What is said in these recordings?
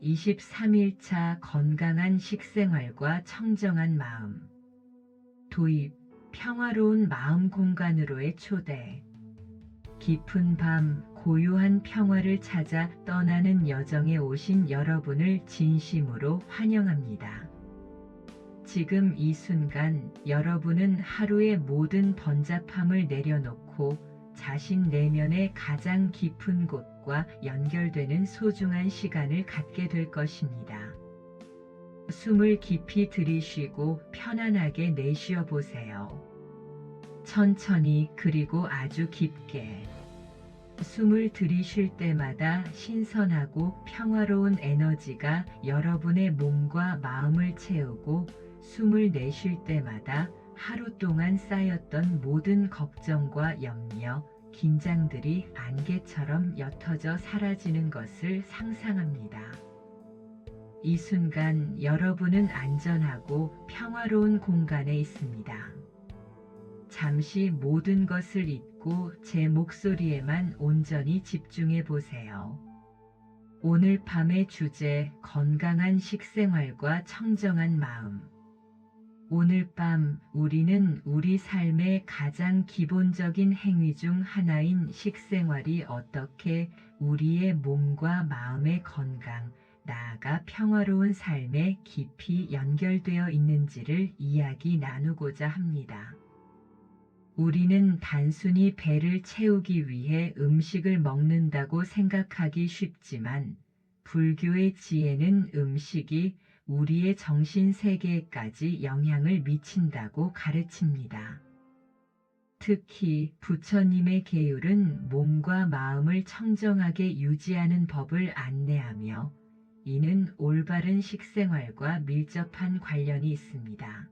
23일차 건강한 식생활과 청정한 마음. 도입, 평화로운 마음 공간으로의 초대. 깊은 밤, 고요한 평화를 찾아 떠나는 여정에 오신 여러분을 진심으로 환영합니다. 지금 이 순간 여러분은 하루의 모든 번잡함을 내려놓고 자신 내면의 가장 깊은 곳과 연결되는 소중한 시간을 갖게 될 것입니다. 숨을 깊이 들이쉬고 편안하게 내쉬어 보세요. 천천히 그리고 아주 깊게. 숨을 들이쉴 때마다 신선하고 평화로운 에너지가 여러분의 몸과 마음을 채우고, 숨을 내쉴 때마다 하루 동안 쌓였던 모든 걱정과 염려, 긴장들이 안개처럼 옅어져 사라지는 것을 상상합니다. 이 순간 여러분은 안전하고 평화로운 공간에 있습니다. 잠시 모든 것을 잊고 제 목소리에만 온전히 집중해 보세요. 오늘 밤의 주제, 건강한 식생활과 청정한 마음. 오늘 밤 우리는 우리 삶의 가장 기본적인 행위 중 하나인 식생활이 어떻게 우리의 몸과 마음의 건강, 나아가 평화로운 삶에 깊이 연결되어 있는지를 이야기 나누고자 합니다. 우리는 단순히 배를 채우기 위해 음식을 먹는다고 생각하기 쉽지만, 불교의 지혜는 음식이 우리의 정신세계에까지 영향을 미친다고 가르칩니다. 특히 부처님의 계율은 몸과 마음을 청정하게 유지하는 법을 안내하며, 이는 올바른 식생활과 밀접한 관련이 있습니다.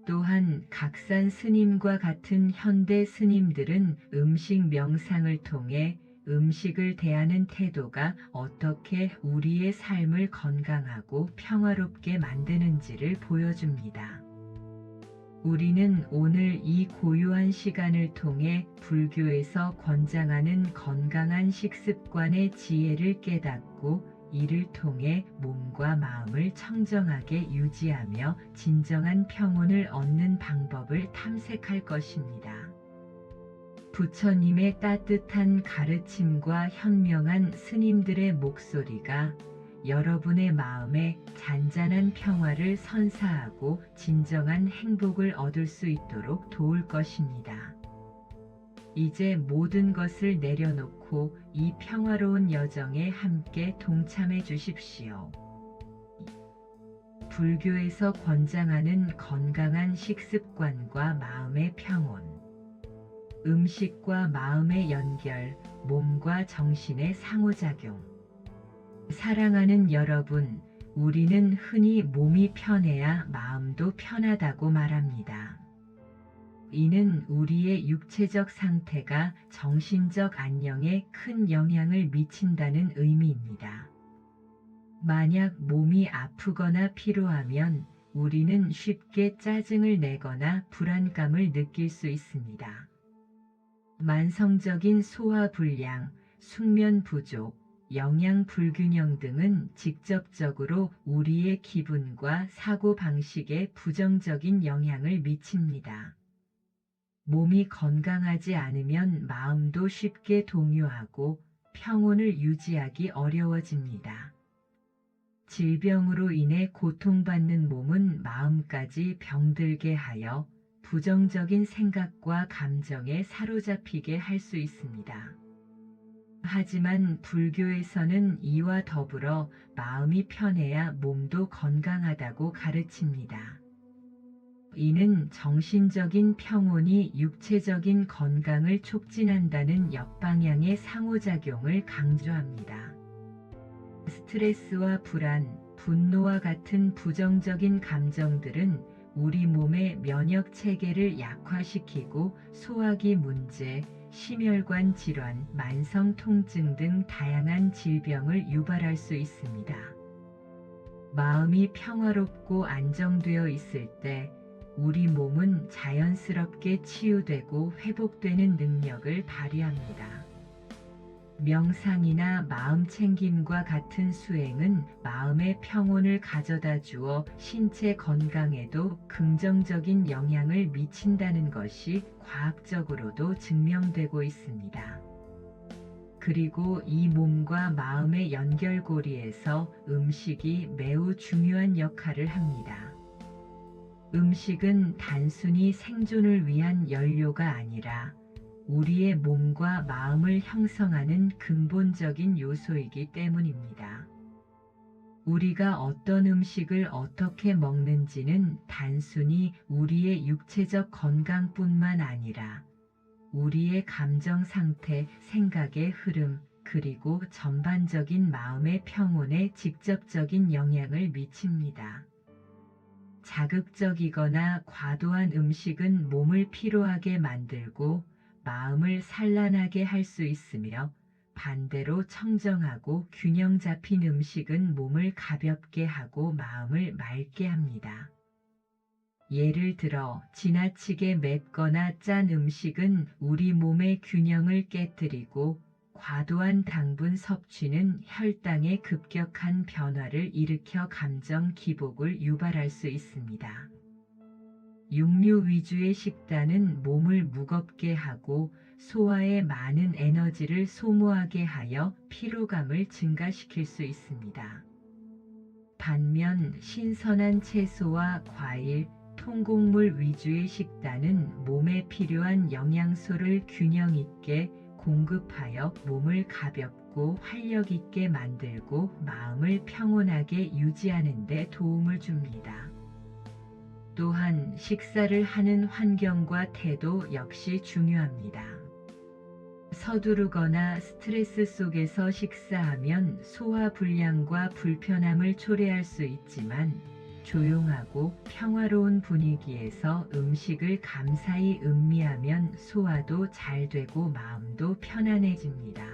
또한 각산 스님과 같은 현대 스님들은 음식 명상을 통해 음식을 대하는 태도가 어떻게 우리의 삶을 건강하고 평화롭게 만드는지를 보여줍니다. 우리는 오늘 이 고요한 시간을 통해 불교에서 권장하는 건강한 식습관의 지혜를 깨닫고, 이를 통해 몸과 마음을 청정하게 유지하며 진정한 평온을 얻는 방법을 탐색할 것입니다. 부처님의 따뜻한 가르침과 현명한 스님들의 목소리가 여러분의 마음에 잔잔한 평화를 선사하고 진정한 행복을 얻을 수 있도록 도울 것입니다. 이제 모든 것을 내려놓고 이 평화로운 여정에 함께 동참해 주십시오. 불교에서 권장하는 건강한 식습관과 마음의 평온. 음식과 마음의 연결, 몸과 정신의 상호작용. 사랑하는 여러분, 우리는 흔히 몸이 편해야 마음도 편하다고 말합니다. 이는 우리의 육체적 상태가 정신적 안녕에 큰 영향을 미친다는 의미입니다. 만약 몸이 아프거나 피로하면 우리는 쉽게 짜증을 내거나 불안감을 느낄 수 있습니다. 만성적인 소화불량, 숙면 부족, 영양 불균형 등은 직접적으로 우리의 기분과 사고방식에 부정적인 영향을 미칩니다. 몸이 건강하지 않으면 마음도 쉽게 동요하고 평온을 유지하기 어려워집니다. 질병으로 인해 고통받는 몸은 마음까지 병들게 하여 부정적인 생각과 감정에 사로잡히게 할 수 있습니다. 하지만 불교에서는 이와 더불어 마음이 편해야 몸도 건강하다고 가르칩니다. 이는 정신적인 평온이 육체적인 건강을 촉진한다는 역방향의 상호작용을 강조합니다. 스트레스와 불안, 분노와 같은 부정적인 감정들은 우리 몸의 면역 체계를 약화시키고 소화기 문제, 심혈관 질환, 만성 통증 등 다양한 질병을 유발할 수 있습니다. 마음이 평화롭고 안정되어 있을 때 우리 몸은 자연스럽게 치유되고 회복되는 능력을 발휘합니다. 명상이나 마음 챙김과 같은 수행은 마음의 평온을 가져다 주어 신체 건강에도 긍정적인 영향을 미친다는 것이 과학적으로도 증명되고 있습니다. 그리고 이 몸과 마음의 연결고리에서 음식이 매우 중요한 역할을 합니다. 음식은 단순히 생존을 위한 연료가 아니라 우리의 몸과 마음을 형성하는 근본적인 요소이기 때문입니다. 우리가 어떤 음식을 어떻게 먹는지는 단순히 우리의 육체적 건강뿐만 아니라 우리의 감정 상태, 생각의 흐름, 그리고 전반적인 마음의 평온에 직접적인 영향을 미칩니다. 자극적이거나 과도한 음식은 몸을 피로하게 만들고 마음을 산란하게 할 수 있으며, 반대로 청정하고 균형 잡힌 음식은 몸을 가볍게 하고 마음을 맑게 합니다. 예를 들어 지나치게 맵거나 짠 음식은 우리 몸의 균형을 깨뜨리고, 과도한 당분 섭취는 혈당의 급격한 변화를 일으켜 감정 기복을 유발할 수 있습니다. 육류 위주의 식단은 몸을 무겁게 하고 소화에 많은 에너지를 소모하게 하여 피로감을 증가시킬 수 있습니다. 반면 신선한 채소와 과일, 통곡물 위주의 식단은 몸에 필요한 영양소를 균형 있게 공급하여 몸을 가볍고 활력 있게 만들고 마음을 평온하게 유지하는 데 도움을 줍니다. 또한 식사를 하는 환경과 태도 역시 중요합니다. 서두르거나 스트레스 속에서 식사하면 소화 불량과 불편함을 초래할 수 있지만, 조용하고 평화로운 분위기에서 음식을 감사히 음미하면 소화도 잘 되고 마음도 편안해집니다.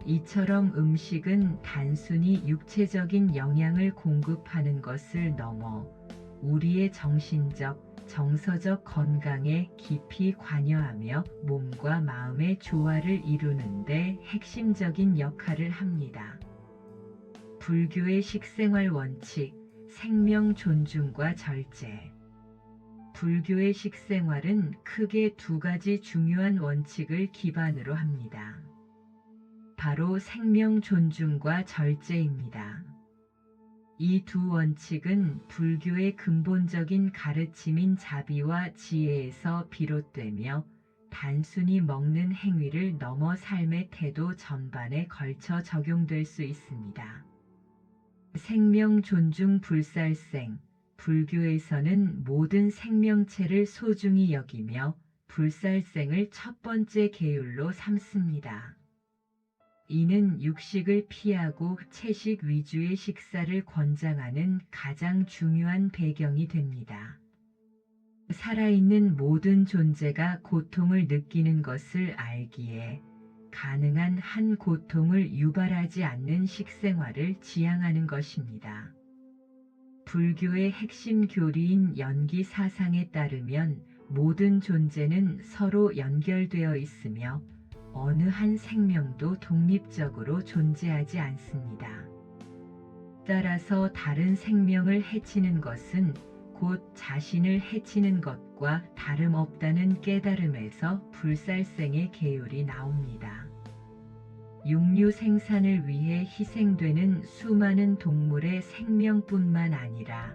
이처럼 음식은 단순히 육체적인 영양을 공급하는 것을 넘어 우리의 정신적, 정서적 건강에 깊이 관여하며 몸과 마음의 조화를 이루는 데 핵심적인 역할을 합니다. 불교의 식생활 원칙, 생명 존중과 절제. 불교의 식생활은 크게 두 가지 중요한 원칙을 기반으로 합니다. 바로 생명 존중과 절제입니다. 이 두 원칙은 불교의 근본적인 가르침인 자비와 지혜에서 비롯되며, 단순히 먹는 행위를 넘어 삶의 태도 전반에 걸쳐 적용될 수 있습니다. 생명 존중 불살생. 불교에서는 모든 생명체를 소중히 여기며 불살생을 첫 번째 계율로 삼습니다. 이는 육식을 피하고 채식 위주의 식사를 권장하는 가장 중요한 배경이 됩니다. 살아있는 모든 존재가 고통을 느끼는 것을 알기에 가능한 한 고통을 유발하지 않는 식생활을 지향하는 것입니다. 불교의 핵심 교리인 연기 사상에 따르면 모든 존재는 서로 연결되어 있으며 어느 한 생명도 독립적으로 존재하지 않습니다. 따라서 다른 생명을 해치는 것은 곧 자신을 해치는 것과 다름없다는 깨달음에서 불살생의 계율이 나옵니다. 육류 생산을 위해 희생되는 수많은 동물의 생명뿐만 아니라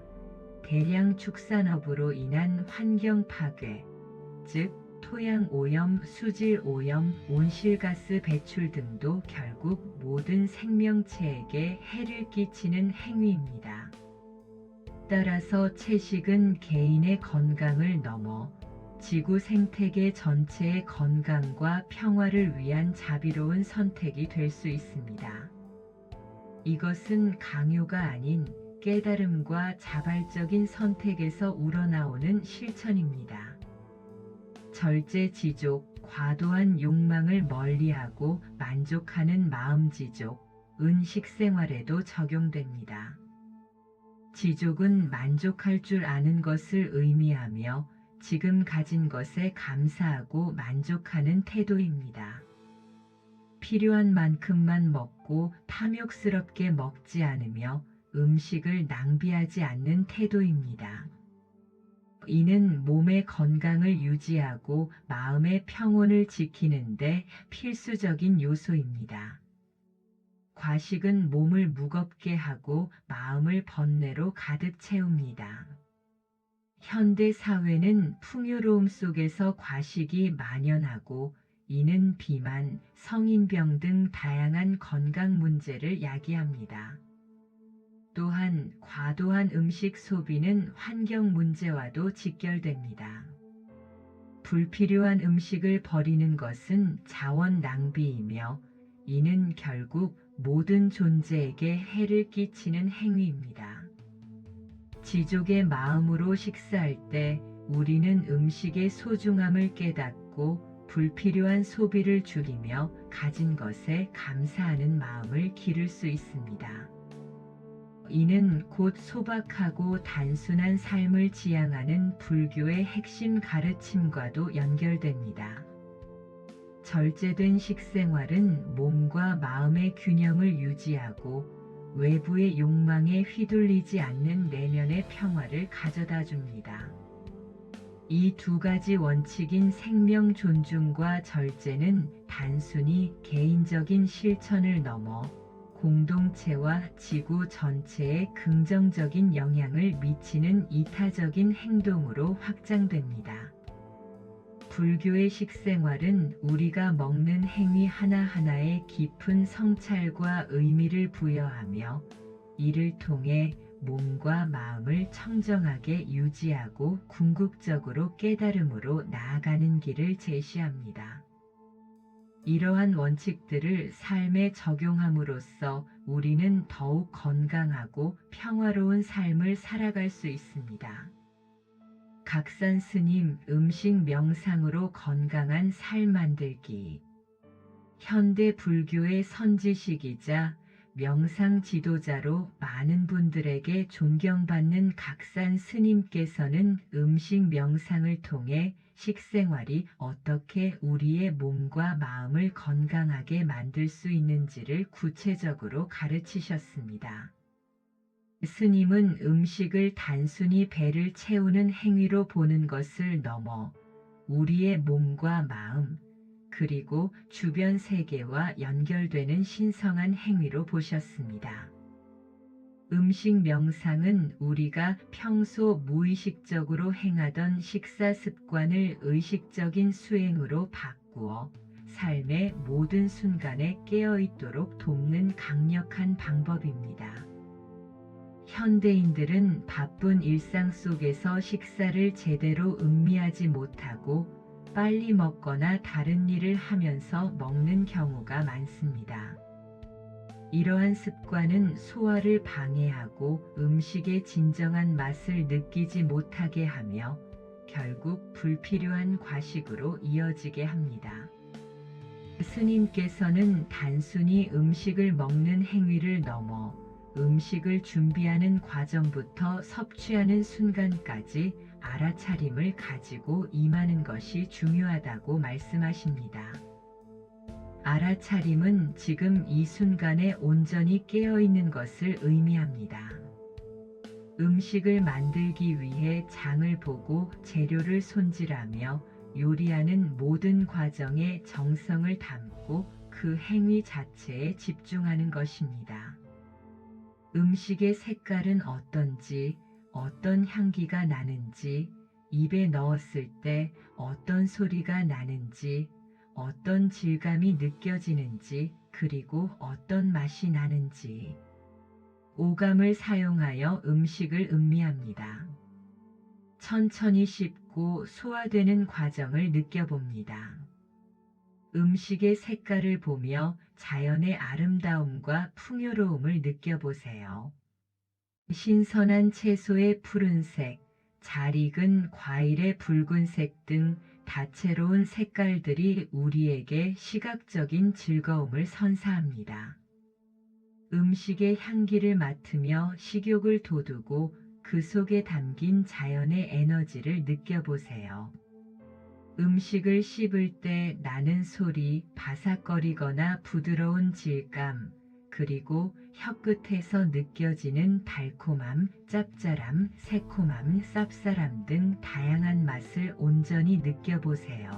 대량 축산업으로 인한 환경 파괴, 즉 토양 오염, 수질 오염, 온실가스 배출 등도 결국 모든 생명체에게 해를 끼치는 행위입니다. 따라서 채식은 개인의 건강을 넘어 지구 생태계 전체의 건강과 평화를 위한 자비로운 선택이 될 수 있습니다. 이것은 강요가 아닌 깨달음과 자발적인 선택에서 우러나오는 실천입니다. 절제지족, 과도한 욕망을 멀리하고 만족하는 마음지족은 식생활에도 적용됩니다. 지족은 만족할 줄 아는 것을 의미하며 지금 가진 것에 감사하고 만족하는 태도입니다. 필요한 만큼만 먹고 탐욕스럽게 먹지 않으며 음식을 낭비하지 않는 태도입니다. 이는 몸의 건강을 유지하고 마음의 평온을 지키는데 필수적인 요소입니다. 과식은 몸을 무겁게 하고 마음을 번뇌로 가득 채웁니다. 현대 사회는 풍요로움 속에서 과식이 만연하고 이는 비만, 성인병 등 다양한 건강 문제를 야기합니다. 또한 과도한 음식 소비는 환경 문제와도 직결됩니다. 불필요한 음식을 버리는 것은 자원 낭비이며 이는 결국 모든 존재에게 해를 끼치는 행위입니다. 지족의 마음으로 식사할 때 우리는 음식의 소중함을 깨닫고 불필요한 소비를 줄이며 가진 것에 감사하는 마음을 기를 수 있습니다. 이는 곧 소박하고 단순한 삶을 지향하는 불교의 핵심 가르침과도 연결됩니다. 절제된 식생활은 몸과 마음의 균형을 유지하고 외부의 욕망에 휘둘리지 않는 내면의 평화를 가져다 줍니다. 이 두 가지 원칙인 생명 존중과 절제는 단순히 개인적인 실천을 넘어 공동체와 지구 전체에 긍정적인 영향을 미치는 이타적인 행동으로 확장됩니다. 불교의 식생활은 우리가 먹는 행위 하나하나에 깊은 성찰과 의미를 부여하며 이를 통해 몸과 마음을 청정하게 유지하고 궁극적으로 깨달음으로 나아가는 길을 제시합니다. 이러한 원칙들을 삶에 적용함으로써 우리는 더욱 건강하고 평화로운 삶을 살아갈 수 있습니다. 각산 스님 음식 명상으로 건강한 삶 만들기. 현대 불교의 선지식이자 명상 지도자로 많은 분들에게 존경받는 각산 스님께서는 음식 명상을 통해 식생활이 어떻게 우리의 몸과 마음을 건강하게 만들 수 있는지를 구체적으로 가르치셨습니다. 스님은 음식을 단순히 배를 채우는 행위로 보는 것을 넘어 우리의 몸과 마음, 그리고 주변 세계와 연결되는 신성한 행위로 보셨습니다. 음식 명상은 우리가 평소 무의식적으로 행하던 식사 습관을 의식적인 수행으로 바꾸어 삶의 모든 순간에 깨어있도록 돕는 강력한 방법입니다. 현대인들은 바쁜 일상 속에서 식사를 제대로 음미하지 못하고 빨리 먹거나 다른 일을 하면서 먹는 경우가 많습니다. 이러한 습관은 소화를 방해하고 음식의 진정한 맛을 느끼지 못하게 하며 결국 불필요한 과식으로 이어지게 합니다. 스님께서는 단순히 음식을 먹는 행위를 넘어 음식을 준비하는 과정부터 섭취하는 순간까지 알아차림을 가지고 임하는 것이 중요하다고 말씀하십니다. 알아차림은 지금 이 순간에 온전히 깨어있는 것을 의미합니다. 음식을 만들기 위해 장을 보고 재료를 손질하며 요리하는 모든 과정에 정성을 담고 그 행위 자체에 집중하는 것입니다. 음식의 색깔은 어떤지, 어떤 향기가 나는지, 입에 넣었을 때 어떤 소리가 나는지, 어떤 질감이 느껴지는지, 그리고 어떤 맛이 나는지. 오감을 사용하여 음식을 음미합니다. 천천히 씹고 소화되는 과정을 느껴봅니다. 음식의 색깔을 보며 자연의 아름다움과 풍요로움을 느껴보세요. 신선한 채소의 푸른색, 잘 익은 과일의 붉은색 등 다채로운 색깔들이 우리에게 시각적인 즐거움을 선사합니다. 음식의 향기를 맡으며 식욕을 돋우고 그 속에 담긴 자연의 에너지를 느껴보세요. 음식을 씹을 때 나는 소리, 바삭거리거나 부드러운 질감, 그리고 혀끝에서 느껴지는 달콤함, 짭짤함, 새콤함, 쌉쌀함 등 다양한 맛을 온전히 느껴보세요.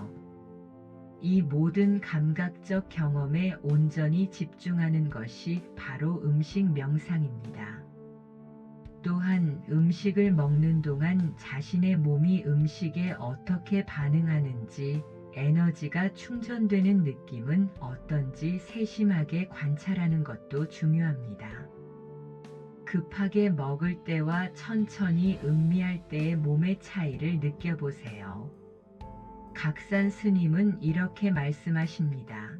이 모든 감각적 경험에 온전히 집중하는 것이 바로 음식 명상입니다. 또한 음식을 먹는 동안 자신의 몸이 음식에 어떻게 반응하는지, 에너지가 충전되는 느낌은 어떤지 세심하게 관찰하는 것도 중요합니다. 급하게 먹을 때와 천천히 음미할 때의 몸의 차이를 느껴보세요. 각산 스님은 이렇게 말씀하십니다.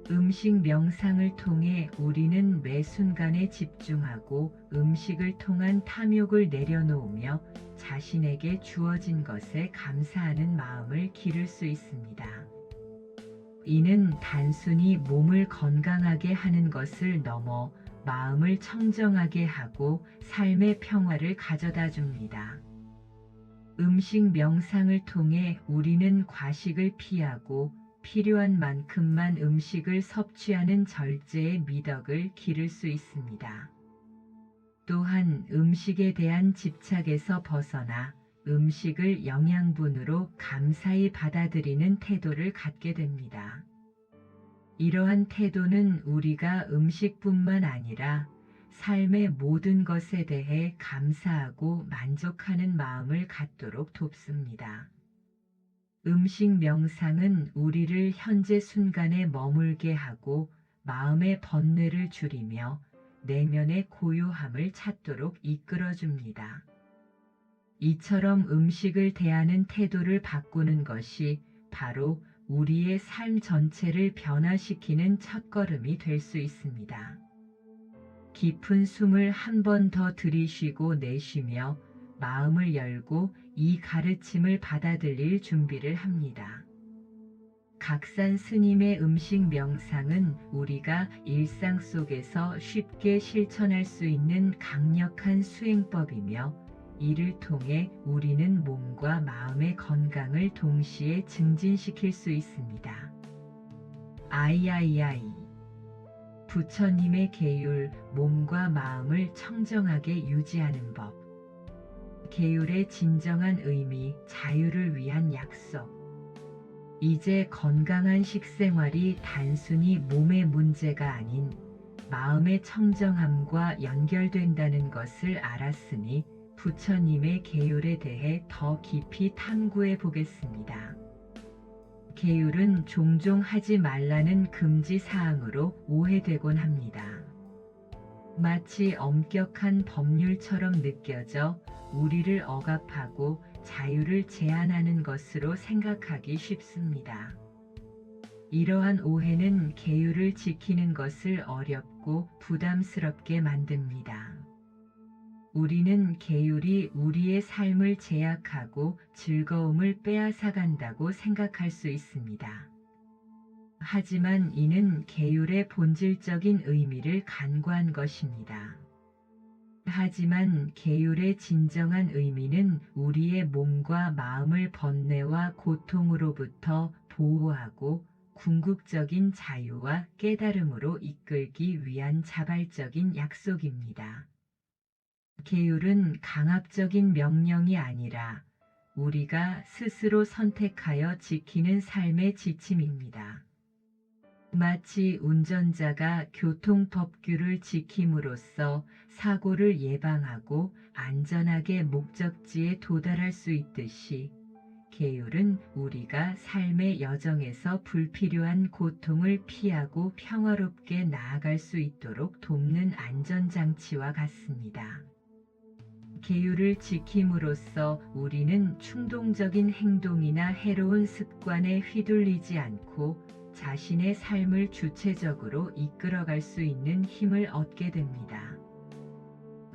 음식 명상을 통해 우리는 매 순간에 집중하고 음식을 통한 탐욕을 내려놓으며 자신에게 주어진 것에 감사하는 마음을 기를 수 있습니다. 이는 단순히 몸을 건강하게 하는 것을 넘어 마음을 청정하게 하고 삶의 평화를 가져다 줍니다. 음식 명상을 통해 우리는 과식을 피하고 필요한 만큼만 음식을 섭취하는 절제의 미덕을 기를 수 있습니다. 또한 음식에 대한 집착에서 벗어나 음식을 영양분으로 감사히 받아들이는 태도를 갖게 됩니다. 이러한 태도는 우리가 음식뿐만 아니라 삶의 모든 것에 대해 감사하고 만족하는 마음을 갖도록 돕습니다. 음식 명상은 우리를 현재 순간에 머물게 하고 마음의 번뇌를 줄이며 내면의 고요함을 찾도록 이끌어줍니다. 이처럼 음식을 대하는 태도를 바꾸는 것이 바로 우리의 삶 전체를 변화시키는 첫걸음이 될 수 있습니다. 깊은 숨을 한 번 더 들이쉬고 내쉬며 마음을 열고 이 가르침을 받아들일 준비를 합니다. 각산 스님의 음식 명상은 우리가 일상 속에서 쉽게 실천할 수 있는 강력한 수행법이며 이를 통해 우리는 몸과 마음의 건강을 동시에 증진시킬 수 있습니다. 아이아이아이 부처님의 계율, 몸과 마음을 청정하게 유지하는 법. 계율의 진정한 의미, 자유를 위한 약속. 이제 건강한 식생활이 단순히 몸의 문제가 아닌 마음의 청정함과 연결된다는 것을 알았으니 부처님의 계율에 대해 더 깊이 탐구해 보겠습니다. 계율은 종종 하지 말라는 금지 사항으로 오해되곤 합니다. 마치 엄격한 법률처럼 느껴져 우리를 억압하고 자유를 제한하는 것으로 생각하기 쉽습니다. 이러한 오해는 계율을 지키는 것을 어렵고 부담스럽게 만듭니다. 우리는 계율이 우리의 삶을 제약하고 즐거움을 빼앗아간다고 생각할 수 있습니다. 하지만 이는 계율의 본질적인 의미를 간과한 것입니다. 하지만 계율의 진정한 의미는 우리의 몸과 마음을 번뇌와 고통으로부터 보호하고 궁극적인 자유와 깨달음으로 이끌기 위한 자발적인 약속입니다. 계율은 강압적인 명령이 아니라 우리가 스스로 선택하여 지키는 삶의 지침입니다. 마치 운전자가 교통법규를 지킴으로써 사고를 예방하고 안전하게 목적지에 도달할 수 있듯이 계율은 우리가 삶의 여정에서 불필요한 고통을 피하고 평화롭게 나아갈 수 있도록 돕는 안전장치와 같습니다. 계율을 지킴으로써 우리는 충동적인 행동이나 해로운 습관에 휘둘리지 않고 자신의 삶을 주체적으로 이끌어갈 수 있는 힘을 얻게 됩니다.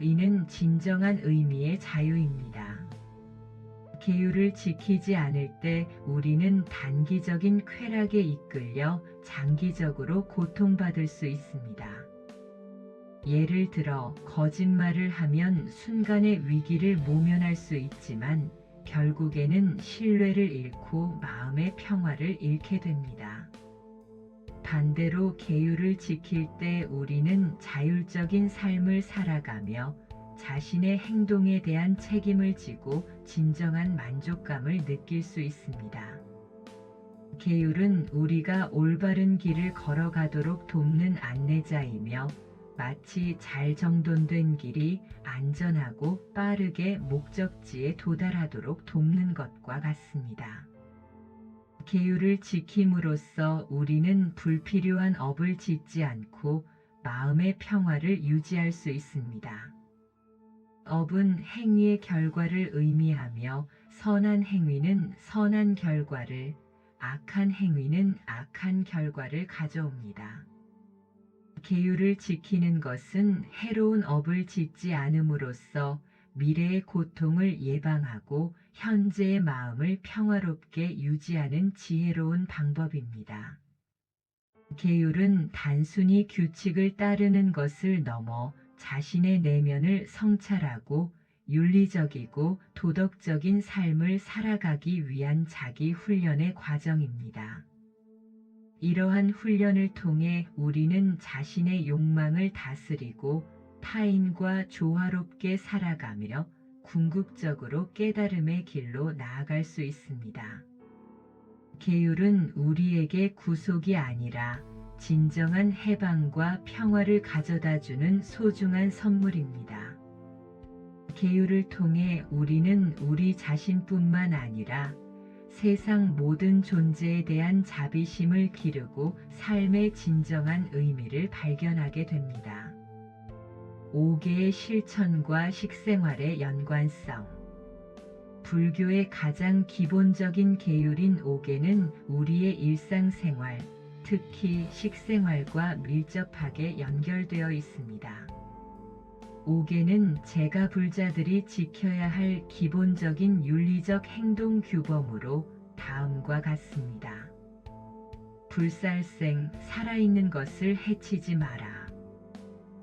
이는 진정한 의미의 자유입니다. 계율을 지키지 않을 때 우리는 단기적인 쾌락에 이끌려 장기적으로 고통받을 수 있습니다. 예를 들어 거짓말을 하면 순간의 위기를 모면할 수 있지만 결국에는 신뢰를 잃고 마음의 평화를 잃게 됩니다. 반대로 계율을 지킬 때 우리는 자율적인 삶을 살아가며 자신의 행동에 대한 책임을 지고 진정한 만족감을 느낄 수 있습니다. 계율은 우리가 올바른 길을 걸어가도록 돕는 안내자이며 마치 잘 정돈된 길이 안전하고 빠르게 목적지에 도달하도록 돕는 것과 같습니다. 계율을 지킴으로써 우리는 불필요한 업을 짓지 않고 마음의 평화를 유지할 수 있습니다. 업은 행위의 결과를 의미하며 선한 행위는 선한 결과를, 악한 행위는 악한 결과를 가져옵니다. 계율을 지키는 것은 해로운 업을 짓지 않음으로써 미래의 고통을 예방하고 현재의 마음을 평화롭게 유지하는 지혜로운 방법입니다. 계율은 단순히 규칙을 따르는 것을 넘어 자신의 내면을 성찰하고 윤리적이고 도덕적인 삶을 살아가기 위한 자기 훈련의 과정입니다. 이러한 훈련을 통해 우리는 자신의 욕망을 다스리고 타인과 조화롭게 살아가며 궁극적으로 깨달음의 길로 나아갈 수 있습니다. 계율은 우리에게 구속이 아니라 진정한 해방과 평화를 가져다주는 소중한 선물입니다. 계율을 통해 우리는 우리 자신뿐만 아니라 세상 모든 존재에 대한 자비심을 기르고 삶의 진정한 의미를 발견하게 됩니다. 5개의 실천과 식생활의 연관성. 불교의 가장 기본적인 계율인 5개는 우리의 일상생활, 특히 식생활과 밀접하게 연결되어 있습니다. 5개는 제가불자들이 지켜야 할 기본적인 윤리적 행동 규범으로 다음과 같습니다. 불살생, 살아있는 것을 해치지 마라.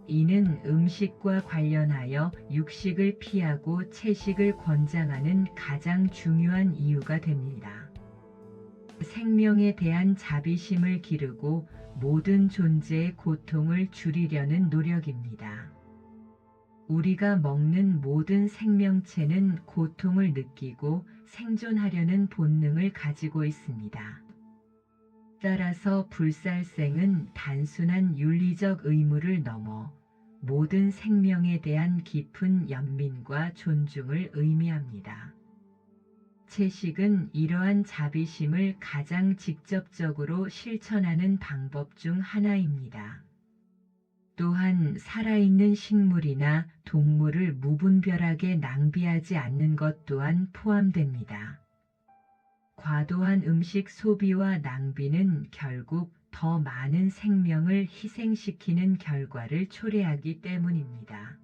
이는 음식과 관련하여 육식을 피하고 채식을 권장하는 가장 중요한 이유가 됩니다. 생명에 대한 자비심을 기르고 모든 존재의 고통을 줄이려는 노력입니다. 우리가 먹는 모든 생명체는 고통을 느끼고 생존하려는 본능을 가지고 있습니다. 따라서 불살생은 단순한 윤리적 의무를 넘어 모든 생명에 대한 깊은 연민과 존중을 의미합니다. 채식은 이러한 자비심을 가장 직접적으로 실천하는 방법 중 하나입니다. 또한 살아있는 식물이나 동물을 무분별하게 낭비하지 않는 것 또한 포함됩니다. 과도한 음식 소비와 낭비는 결국 더 많은 생명을 희생시키는 결과를 초래하기 때문입니다.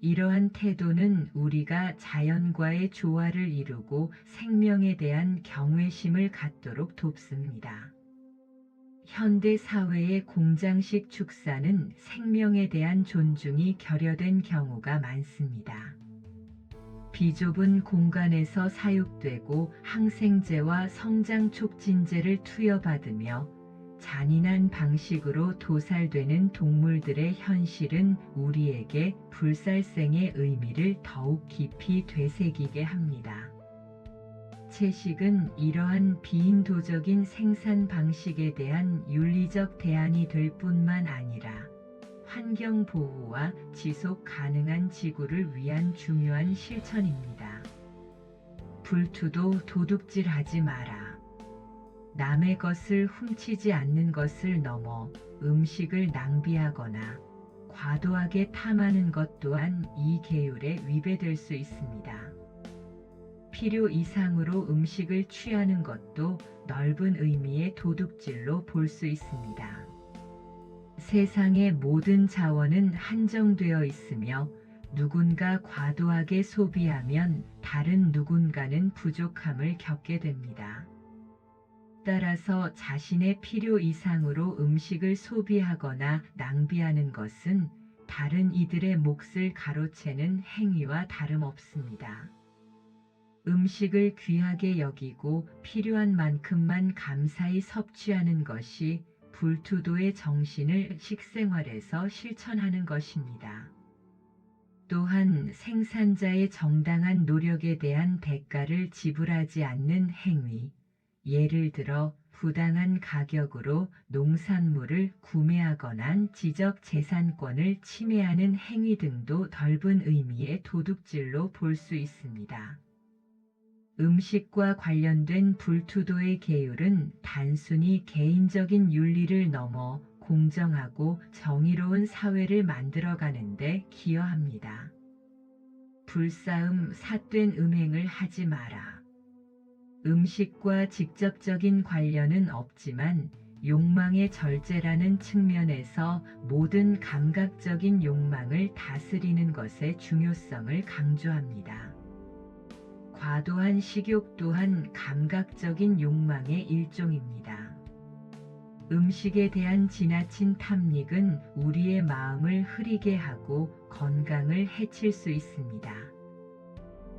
이러한 태도는 우리가 자연과의 조화를 이루고 생명에 대한 경외심을 갖도록 돕습니다. 현대 사회의 공장식 축사는 생명에 대한 존중이 결여된 경우가 많습니다. 비좁은 공간에서 사육되고 항생제와 성장 촉진제를 투여받으며 잔인한 방식으로 도살되는 동물들의 현실은 우리에게 불살생의 의미를 더욱 깊이 되새기게 합니다. 채식은 이러한 비인도적인 생산 방식에 대한 윤리적 대안이 될 뿐만 아니라 환경 보호와 지속 가능한 지구를 위한 중요한 실천입니다. 불투도 도둑질하지 마라. 남의 것을 훔치지 않는 것을 넘어 음식을 낭비하거나 과도하게 탐하는 것 또한 이 계율에 위배될 수 있습니다. 필요 이상으로 음식을 취하는 것도 넓은 의미의 도둑질로 볼 수 있습니다. 세상의 모든 자원은 한정되어 있으며 누군가 과도하게 소비하면 다른 누군가는 부족함을 겪게 됩니다. 따라서 자신의 필요 이상으로 음식을 소비하거나 낭비하는 것은 다른 이들의 몫을 가로채는 행위와 다름없습니다. 음식을 귀하게 여기고 필요한 만큼만 감사히 섭취하는 것이 불투도의 정신을 식생활에서 실천하는 것입니다. 또한 생산자의 정당한 노력에 대한 대가를 지불하지 않는 행위, 예를 들어 부당한 가격으로 농산물을 구매하거나 지적 재산권을 침해하는 행위 등도 넓은 의미의 도둑질로 볼 수 있습니다. 음식과 관련된 불투도의 계율은 단순히 개인적인 윤리를 넘어 공정하고 정의로운 사회를 만들어가는데 기여합니다. 불싸움 삿된 음행을 하지 마라. 음식과 직접적인 관련은 없지만 욕망의 절제라는 측면에서 모든 감각적인 욕망을 다스리는 것의 중요성을 강조합니다. 과도한 식욕 또한 감각적인 욕망의 일종입니다. 음식에 대한 지나친 탐닉은 우리의 마음을 흐리게 하고 건강을 해칠 수 있습니다.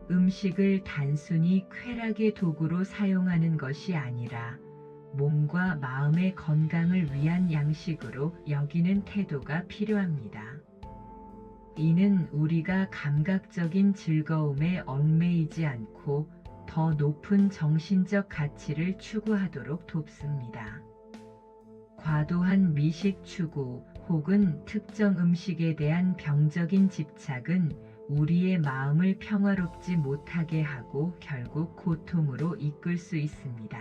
음식을 단순히 쾌락의 도구로 사용하는 것이 아니라 몸과 마음의 건강을 위한 양식으로 여기는 태도가 필요합니다. 이는 우리가 감각적인 즐거움에 얽매이지 않고 더 높은 정신적 가치를 추구하도록 돕습니다. 과도한 미식 추구 혹은 특정 음식에 대한 병적인 집착은 우리의 마음을 평화롭지 못하게 하고 결국 고통으로 이끌 수 있습니다.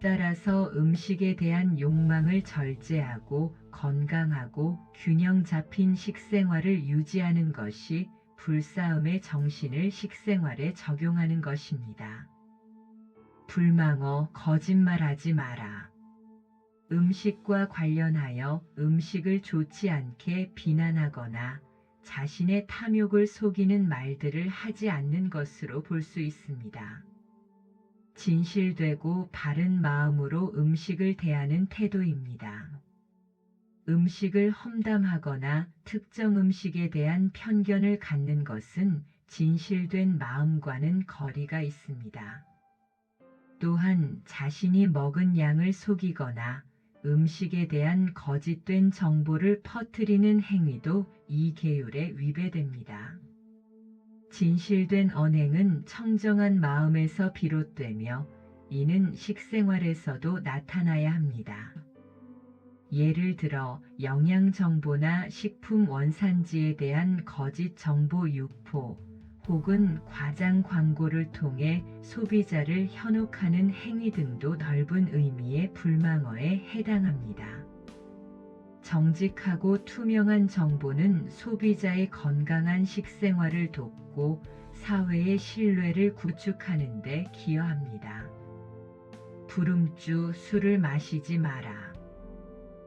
따라서 음식에 대한 욕망을 절제하고 건강하고 균형 잡힌 식생활을 유지하는 것이 불싸움의 정신을 식생활에 적용하는 것입니다. 불망어 거짓말하지 마라. 음식과 관련하여 음식을 좋지 않게 비난하거나 자신의 탐욕을 속이는 말들을 하지 않는 것으로 볼 수 있습니다. 진실되고 바른 마음으로 음식을 대하는 태도입니다. 음식을 험담하거나 특정 음식에 대한 편견을 갖는 것은 진실된 마음과는 거리가 있습니다. 또한 자신이 먹은 양을 속이거나 음식에 대한 거짓된 정보를 퍼뜨리는 행위도 이 계율에 위배됩니다. 진실된 언행은 청정한 마음에서 비롯되며 이는 식생활에서도 나타나야 합니다. 예를 들어 영양 정보나 식품 원산지에 대한 거짓 정보 유포 혹은 과장 광고를 통해 소비자를 현혹하는 행위 등도 넓은 의미의 불망어에 해당합니다. 정직하고 투명한 정보는 소비자의 건강한 식생활을 돕고 사회의 신뢰를 구축하는 데 기여합니다. 부름주 술을 마시지 마라.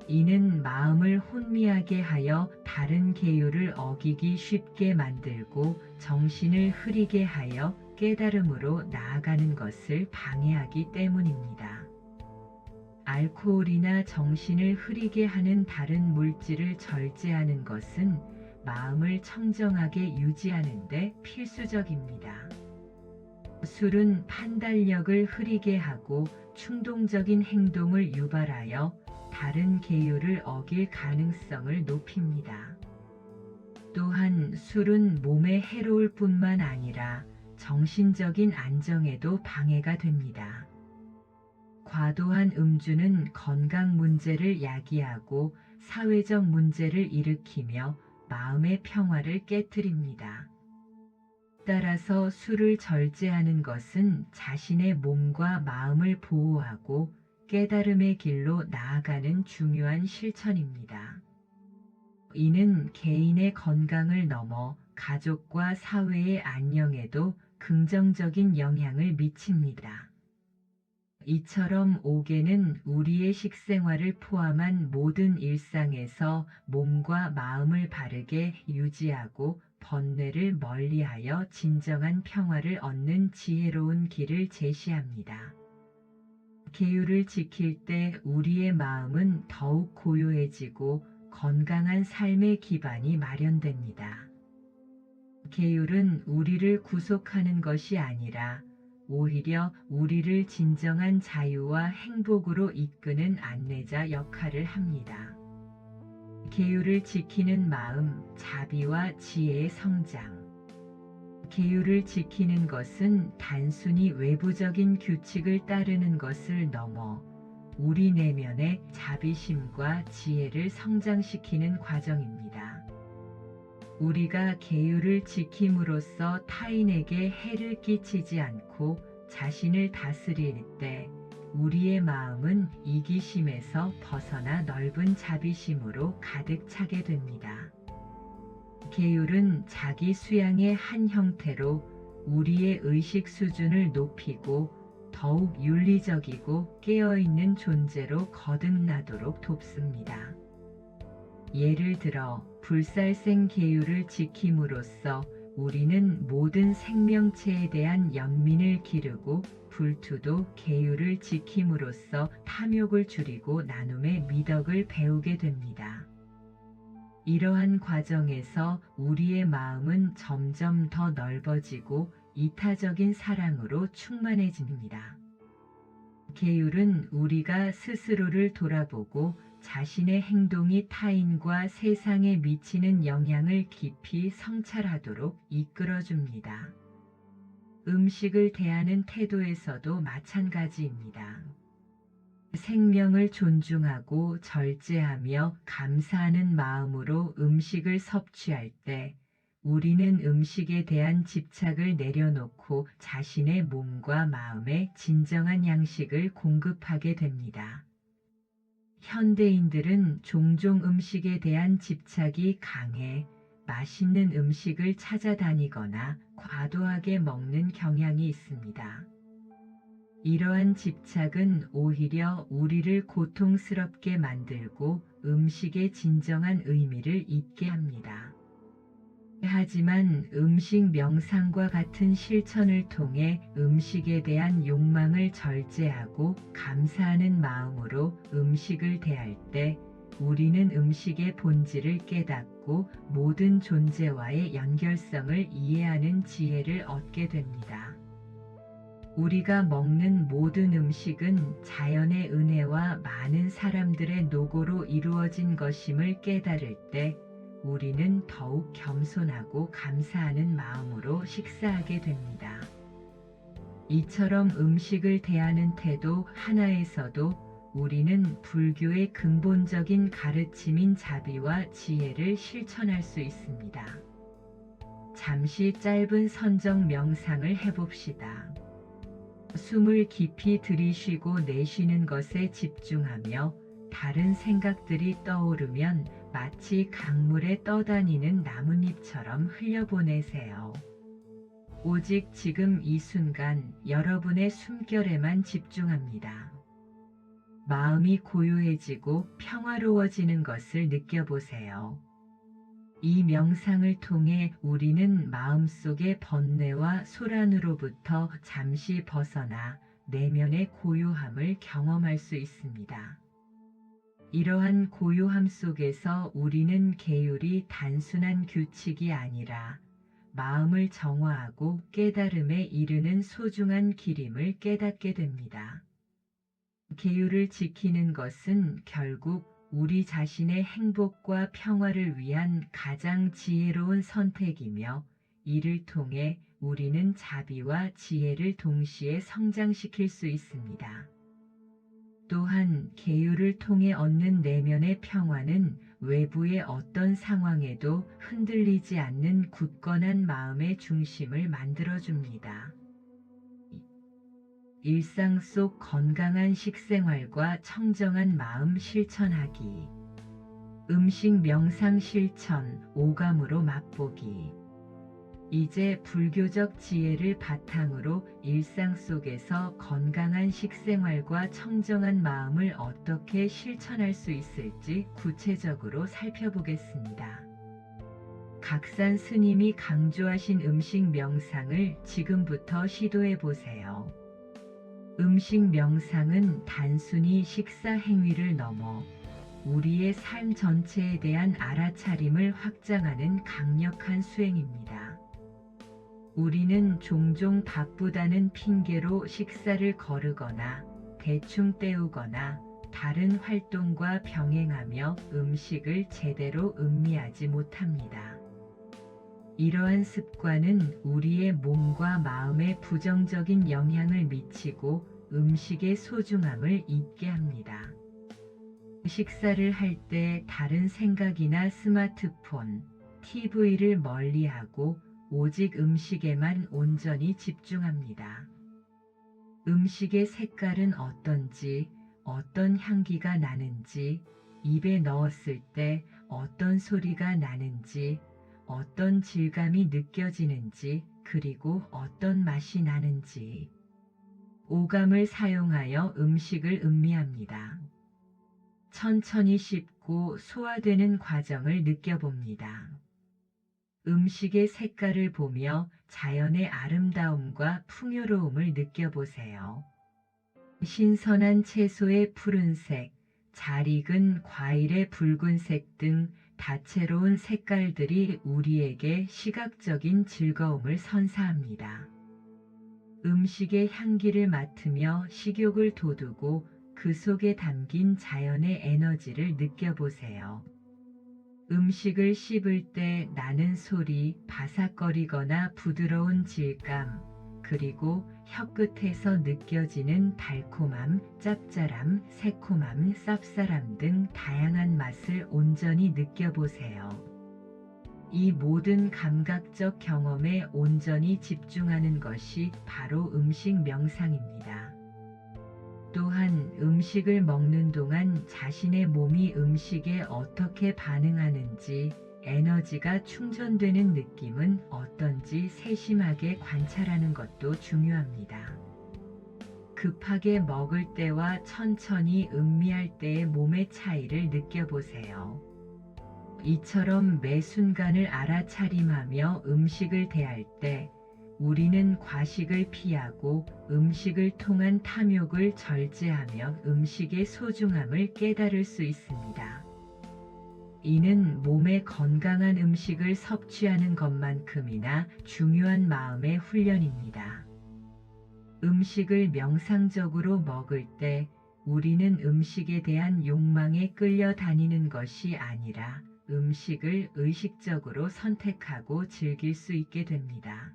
이는 마음을 혼미하게 하여 다른 계율을 어기기 쉽게 만들고 정신을 흐리게 하여 깨달음으로 나아가는 것을 방해하기 때문입니다. 알코올이나 정신을 흐리게 하는 다른 물질을 절제하는 것은 마음을 청정하게 유지하는 데 필수적입니다. 술은 판단력을 흐리게 하고 충동적인 행동을 유발하여 다른 계율을 어길 가능성을 높입니다. 또한 술은 몸에 해로울 뿐만 아니라 정신적인 안정에도 방해가 됩니다. 과도한 음주는 건강 문제를 야기하고 사회적 문제를 일으키며 마음의 평화를 깨트립니다. 따라서 술을 절제하는 것은 자신의 몸과 마음을 보호하고 깨달음의 길로 나아가는 중요한 실천입니다. 이는 개인의 건강을 넘어 가족과 사회의 안녕에도 긍정적인 영향을 미칩니다. 이처럼 오개는 우리의 식생활을 포함한 모든 일상에서 몸과 마음을 바르게 유지하고 번뇌를 멀리하여 진정한 평화를 얻는 지혜로운 길을 제시합니다. 계율을 지킬 때 우리의 마음은 더욱 고요해지고 건강한 삶의 기반이 마련됩니다. 계율은 우리를 구속하는 것이 아니라 오히려 우리를 진정한 자유와 행복으로 이끄는 안내자 역할을 합니다. 계율을 지키는 마음, 자비와 지혜의 성장. 계율을 지키는 것은 단순히 외부적인 규칙을 따르는 것을 넘어 우리 내면의 자비심과 지혜를 성장시키는 과정입니다. 우리가 계율을 지킴으로써 타인에게 해를 끼치지 않고 자신을 다스릴 때 우리의 마음은 이기심에서 벗어나 넓은 자비심으로 가득 차게 됩니다. 계율은 자기 수양의 한 형태로 우리의 의식 수준을 높이고 더욱 윤리적이고 깨어있는 존재로 거듭나도록 돕습니다. 예를 들어 불살생 계율을 지킴으로써 우리는 모든 생명체에 대한 연민을 기르고 불투도 계율을 지킴으로써 탐욕을 줄이고 나눔의 미덕을 배우게 됩니다. 이러한 과정에서 우리의 마음은 점점 더 넓어지고 이타적인 사랑으로 충만해집니다. 계율은 우리가 스스로를 돌아보고 자신의 행동이 타인과 세상에 미치는 영향을 깊이 성찰하도록 이끌어줍니다. 음식을 대하는 태도에서도 마찬가지입니다. 생명을 존중하고 절제하며 감사하는 마음으로 음식을 섭취할 때 우리는 음식에 대한 집착을 내려놓고 자신의 몸과 마음에 진정한 양식을 공급하게 됩니다. 현대인들은 종종 음식에 대한 집착이 강해 맛있는 음식을 찾아다니거나 과도하게 먹는 경향이 있습니다. 이러한 집착은 오히려 우리를 고통스럽게 만들고 음식의 진정한 의미를 잊게 합니다. 하지만 음식 명상과 같은 실천을 통해 음식에 대한 욕망을 절제하고 감사하는 마음으로 음식을 대할 때 우리는 음식의 본질을 깨닫고 모든 존재와의 연결성을 이해하는 지혜를 얻게 됩니다. 우리가 먹는 모든 음식은 자연의 은혜와 많은 사람들의 노고로 이루어진 것임을 깨달을 때 우리는 더욱 겸손하고 감사하는 마음으로 식사하게 됩니다. 이처럼 음식을 대하는 태도 하나에서도 우리는 불교의 근본적인 가르침인 자비와 지혜를 실천할 수 있습니다. 잠시 짧은 선정 명상을 해봅시다. 숨을 깊이 들이쉬고 내쉬는 것에 집중하며 다른 생각들이 떠오르면 마치 강물에 떠다니는 나뭇잎처럼 흘려보내세요. 오직 지금 이 순간 여러분의 숨결에만 집중합니다. 마음이 고요해지고 평화로워지는 것을 느껴보세요. 이 명상을 통해 우리는 마음속의 번뇌와 소란으로부터 잠시 벗어나 내면의 고요함을 경험할 수 있습니다. 이러한 고요함 속에서 우리는 계율이 단순한 규칙이 아니라 마음을 정화하고 깨달음에 이르는 소중한 길임을 깨닫게 됩니다. 계율을 지키는 것은 결국 우리 자신의 행복과 평화를 위한 가장 지혜로운 선택이며 이를 통해 우리는 자비와 지혜를 동시에 성장시킬 수 있습니다. 또한 계율을 통해 얻는 내면의 평화는 외부의 어떤 상황에도 흔들리지 않는 굳건한 마음의 중심을 만들어줍니다. 일상 속 건강한 식생활과 청정한 마음 실천하기. 음식 명상 실천, 오감으로 맛보기. 이제 불교적 지혜를 바탕으로 일상 속에서 건강한 식생활과 청정한 마음을 어떻게 실천할 수 있을지 구체적으로 살펴보겠습니다. 각산 스님이 강조하신 음식 명상을 지금부터 시도해 보세요. 음식 명상은 단순히 식사 행위를 넘어 우리의 삶 전체에 대한 알아차림을 확장하는 강력한 수행입니다. 우리는 종종 바쁘다는 핑계로 식사를 거르거나 대충 때우거나 다른 활동과 병행하며 음식을 제대로 음미하지 못합니다. 이러한 습관은 우리의 몸과 마음에 부정적인 영향을 미치고 음식의 소중함을 잊게 합니다. 식사를 할 때 다른 생각이나 스마트폰, TV를 멀리하고 오직 음식에만 온전히 집중합니다. 음식의 색깔은 어떤지, 어떤 향기가 나는지, 입에 넣었을 때 어떤 소리가 나는지, 어떤 질감이 느껴지는지, 그리고 어떤 맛이 나는지. 오감을 사용하여 음식을 음미합니다. 천천히 씹고 소화되는 과정을 느껴봅니다. 음식의 색깔을 보며 자연의 아름다움과 풍요로움을 느껴보세요. 신선한 채소의 푸른색, 잘 익은 과일의 붉은색 등 다채로운 색깔들이 우리에게 시각적인 즐거움을 선사합니다. 음식의 향기를 맡으며 식욕을 돋우고 그 속에 담긴 자연의 에너지를 느껴보세요. 음식을 씹을 때 나는 소리, 바삭거리거나 부드러운 질감, 그리고 혀끝에서 느껴지는 달콤함, 짭짤함, 새콤함, 쌉쌀함 등 다양한 맛을 온전히 느껴보세요. 이 모든 감각적 경험에 온전히 집중하는 것이 바로 음식 명상입니다. 또한 음식을 먹는 동안 자신의 몸이 음식에 어떻게 반응하는지, 에너지가 충전되는 느낌은 어떤지 세심하게 관찰하는 것도 중요합니다. 급하게 먹을 때와 천천히 음미할 때의 몸의 차이를 느껴보세요. 이처럼 매 순간을 알아차림하며 음식을 대할 때 우리는 과식을 피하고 음식을 통한 탐욕을 절제하며 음식의 소중함을 깨달을 수 있습니다. 이는 몸에 건강한 음식을 섭취하는 것만큼이나 중요한 마음의 훈련입니다. 음식을 명상적으로 먹을 때 우리는 음식에 대한 욕망에 끌려다니는 것이 아니라 음식을 의식적으로 선택하고 즐길 수 있게 됩니다.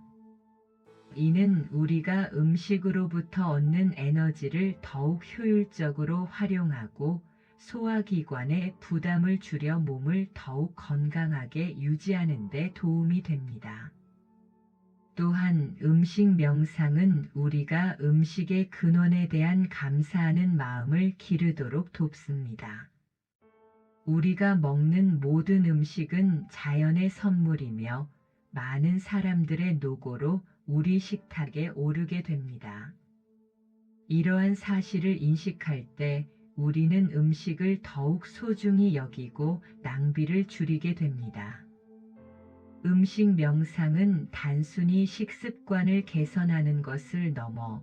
이는 우리가 음식으로부터 얻는 에너지를 더욱 효율적으로 활용하고 소화기관의 부담을 줄여 몸을 더욱 건강하게 유지하는 데 도움이 됩니다. 또한 음식 명상은 우리가 음식의 근원에 대한 감사하는 마음을 기르도록 돕습니다. 우리가 먹는 모든 음식은 자연의 선물이며 많은 사람들의 노고로 우리 식탁에 오르게 됩니다. 이러한 사실을 인식할 때 우리는 음식을 더욱 소중히 여기고 낭비를 줄이게 됩니다. 음식 명상은 단순히 식습관을 개선하는 것을 넘어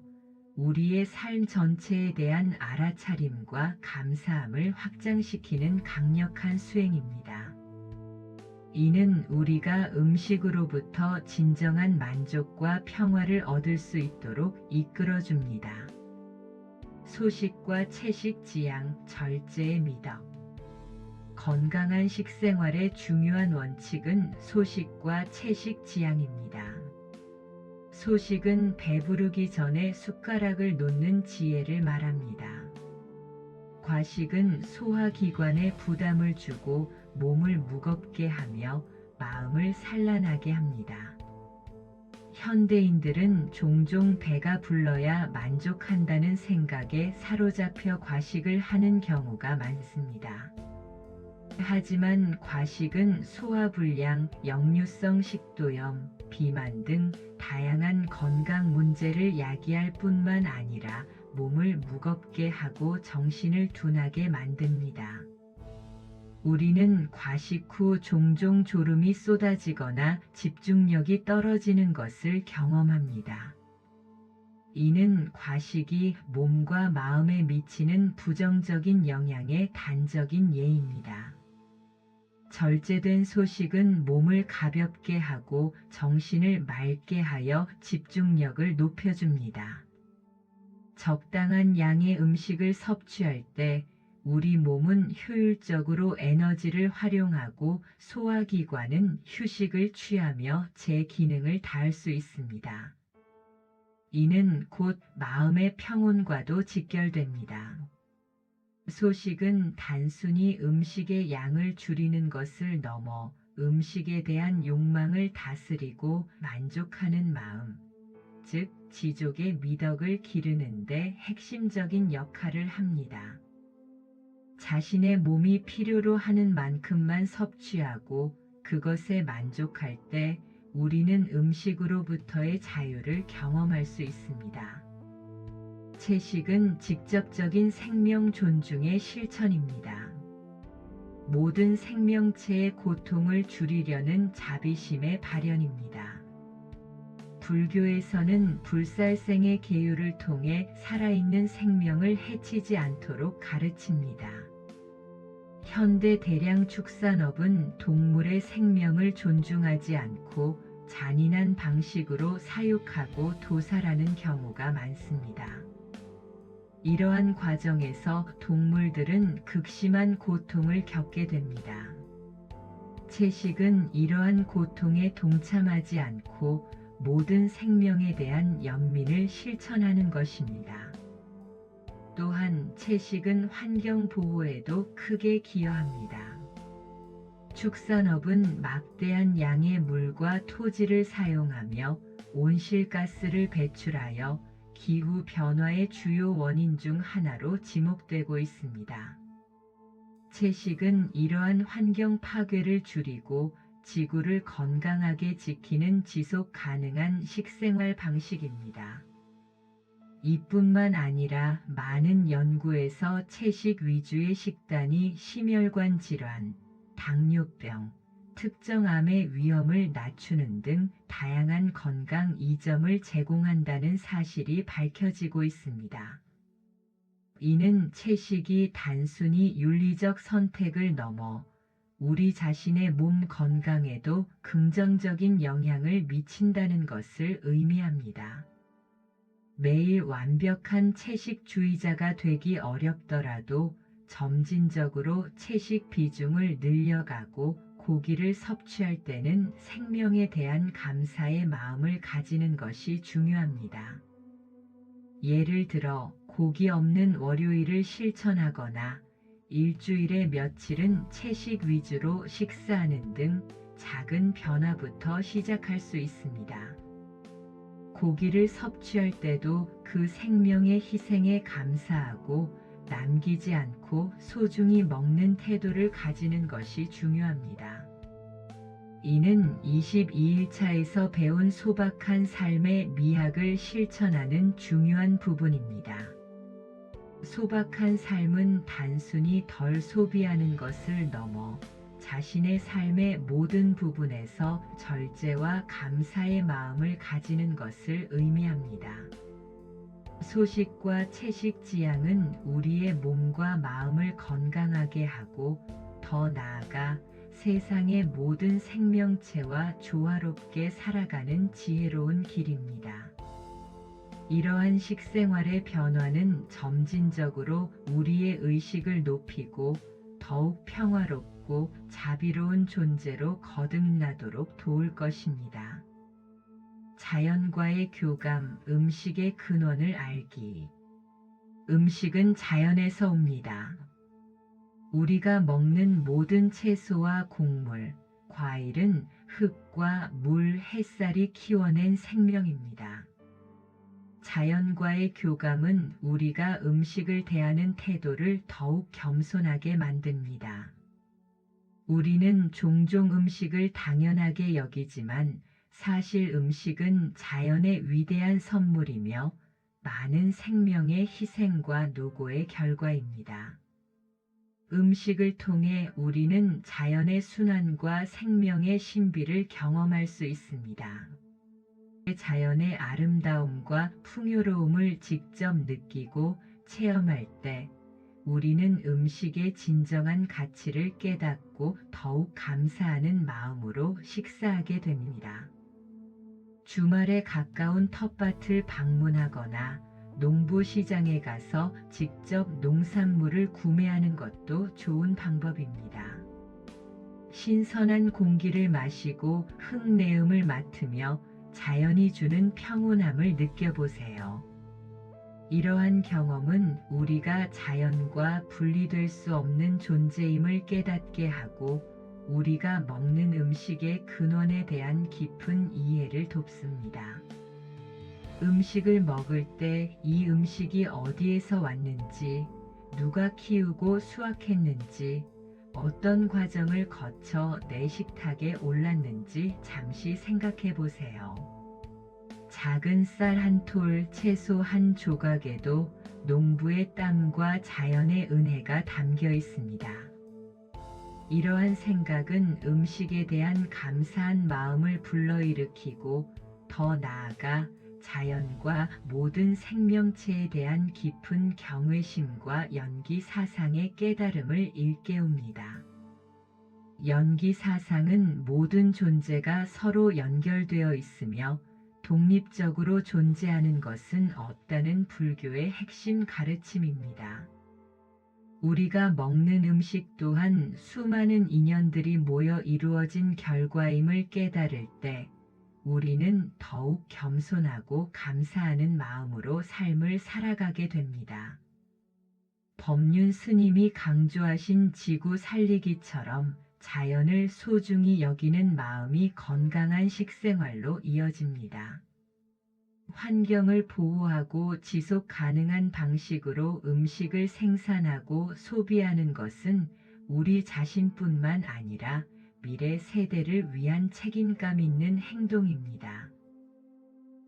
우리의 삶 전체에 대한 알아차림과 감사함을 확장시키는 강력한 수행입니다. 이는 우리가 음식으로부터 진정한 만족과 평화를 얻을 수 있도록 이끌어줍니다. 소식과 채식 지양, 절제의 미덕. 건강한 식생활의 중요한 원칙은 소식과 채식 지양입니다. 소식은 배부르기 전에 숟가락을 놓는 지혜를 말합니다. 과식은 소화기관에 부담을 주고 몸을 무겁게 하며 마음을 산란하게 합니다. 현대인들은 종종 배가 불러야 만족한다는 생각에 사로잡혀 과식을 하는 경우가 많습니다. 하지만 과식은 소화불량, 역류성 식도염, 비만 등 다양한 건강 문제를 야기할 뿐만 아니라 몸을 무겁게 하고 정신을 둔하게 만듭니다. 우리는 과식 후 종종 졸음이 쏟아지거나 집중력이 떨어지는 것을 경험합니다. 이는 과식이 몸과 마음에 미치는 부정적인 영향의 단적인 예입니다. 절제된 소식은 몸을 가볍게 하고 정신을 맑게 하여 집중력을 높여줍니다. 적당한 양의 음식을 섭취할 때 우리 몸은 효율적으로 에너지를 활용하고 소화기관은 휴식을 취하며 제 기능을 다할 수 있습니다. 이는 곧 마음의 평온과도 직결됩니다. 소식은 단순히 음식의 양을 줄이는 것을 넘어 음식에 대한 욕망을 다스리고 만족하는 마음, 즉 지족의 미덕을 기르는데 핵심적인 역할을 합니다. 자신의 몸이 필요로 하는 만큼만 섭취하고 그것에 만족할 때 우리는 음식으로부터의 자유를 경험할 수 있습니다. 채식은 직접적인 생명 존중의 실천입니다. 모든 생명체의 고통을 줄이려는 자비심의 발현입니다. 불교에서는 불살생의 계율을 통해 살아있는 생명을 해치지 않도록 가르칩니다. 현대 대량 축산업은 동물의 생명을 존중하지 않고 잔인한 방식으로 사육하고 도살하는 경우가 많습니다. 이러한 과정에서 동물들은 극심한 고통을 겪게 됩니다. 채식은 이러한 고통에 동참하지 않고 모든 생명에 대한 연민을 실천하는 것입니다. 또한 채식은 환경 보호에도 크게 기여합니다. 축산업은 막대한 양의 물과 토지를 사용하며 온실가스를 배출하여 기후 변화의 주요 원인 중 하나로 지목되고 있습니다. 채식은 이러한 환경 파괴를 줄이고 지구를 건강하게 지키는 지속 가능한 식생활 방식입니다. 이뿐만 아니라 많은 연구에서 채식 위주의 식단이 심혈관 질환, 당뇨병, 특정 암의 위험을 낮추는 등 다양한 건강 이점을 제공한다는 사실이 밝혀지고 있습니다. 이는 채식이 단순히 윤리적 선택을 넘어 우리 자신의 몸 건강에도 긍정적인 영향을 미친다는 것을 의미합니다. 매일 완벽한 채식주의자가 되기 어렵더라도 점진적으로 채식 비중을 늘려가고 고기를 섭취할 때는 생명에 대한 감사의 마음을 가지는 것이 중요합니다. 예를 들어 고기 없는 월요일을 실천하거나 일주일에 며칠은 채식 위주로 식사하는 등 작은 변화부터 시작할 수 있습니다. 고기를 섭취할 때도 그 생명의 희생에 감사하고 남기지 않고 소중히 먹는 태도를 가지는 것이 중요합니다. 이는 22일차에서 배운 소박한 삶의 미학을 실천하는 중요한 부분입니다. 소박한 삶은 단순히 덜 소비하는 것을 넘어 자신의 삶의 모든 부분에서 절제와 감사의 마음을 가지는 것을 의미합니다. 소식과 채식 지향은 우리의 몸과 마음을 건강하게 하고 더 나아가 세상의 모든 생명체와 조화롭게 살아가는 지혜로운 길입니다. 이러한 식생활의 변화는 점진적으로 우리의 의식을 높이고 더욱 평화롭고 자비로운 존재로 거듭나도록 도울 것입니다. 자연과의 교감, 음식의 근원을 알기. 음식은 자연에서 옵니다. 우리가 먹는 모든 채소와 곡물, 과일은 흙과 물, 햇살이 키워낸 생명입니다. 자연과의 교감은 우리가 음식을 대하는 태도를 더욱 겸손하게 만듭니다. 우리는 종종 음식을 당연하게 여기지만 사실 음식은 자연의 위대한 선물이며 많은 생명의 희생과 노고의 결과입니다. 음식을 통해 우리는 자연의 순환과 생명의 신비를 경험할 수 있습니다. 자연의 아름다움과 풍요로움을 직접 느끼고 체험할 때 우리는 음식의 진정한 가치를 깨닫고 더욱 감사하는 마음으로 식사하게 됩니다. 주말에 가까운 텃밭을 방문하거나 농부시장에 가서 직접 농산물을 구매하는 것도 좋은 방법입니다. 신선한 공기를 마시고 흙내음을 맡으며 자연이 주는 평온함을 느껴보세요. 이러한 경험은 우리가 자연과 분리될 수 없는 존재임을 깨닫게 하고 우리가 먹는 음식의 근원에 대한 깊은 이해를 돕습니다. 음식을 먹을 때 이 음식이 어디에서 왔는지, 누가 키우고 수확했는지, 어떤 과정을 거쳐 내 식탁에 올랐는지 잠시 생각해 보세요. 작은 쌀 한 톨, 채소 한 조각에도 농부의 땀과 자연의 은혜가 담겨 있습니다. 이러한 생각은 음식에 대한 감사한 마음을 불러일으키고 더 나아가 자연과 모든 생명체에 대한 깊은 경외심과 연기 사상의 깨달음을 일깨웁니다. 연기 사상은 모든 존재가 서로 연결되어 있으며 독립적으로 존재하는 것은 없다는 불교의 핵심 가르침입니다. 우리가 먹는 음식 또한 수많은 인연들이 모여 이루어진 결과임을 깨달을 때 우리는 더욱 겸손하고 감사하는 마음으로 삶을 살아가게 됩니다. 법륜 스님이 강조하신 지구 살리기처럼 자연을 소중히 여기는 마음이 건강한 식생활로 이어집니다. 환경을 보호하고 지속 가능한 방식으로 음식을 생산하고 소비하는 것은 우리 자신뿐만 아니라 미래 세대를 위한 책임감 있는 행동입니다.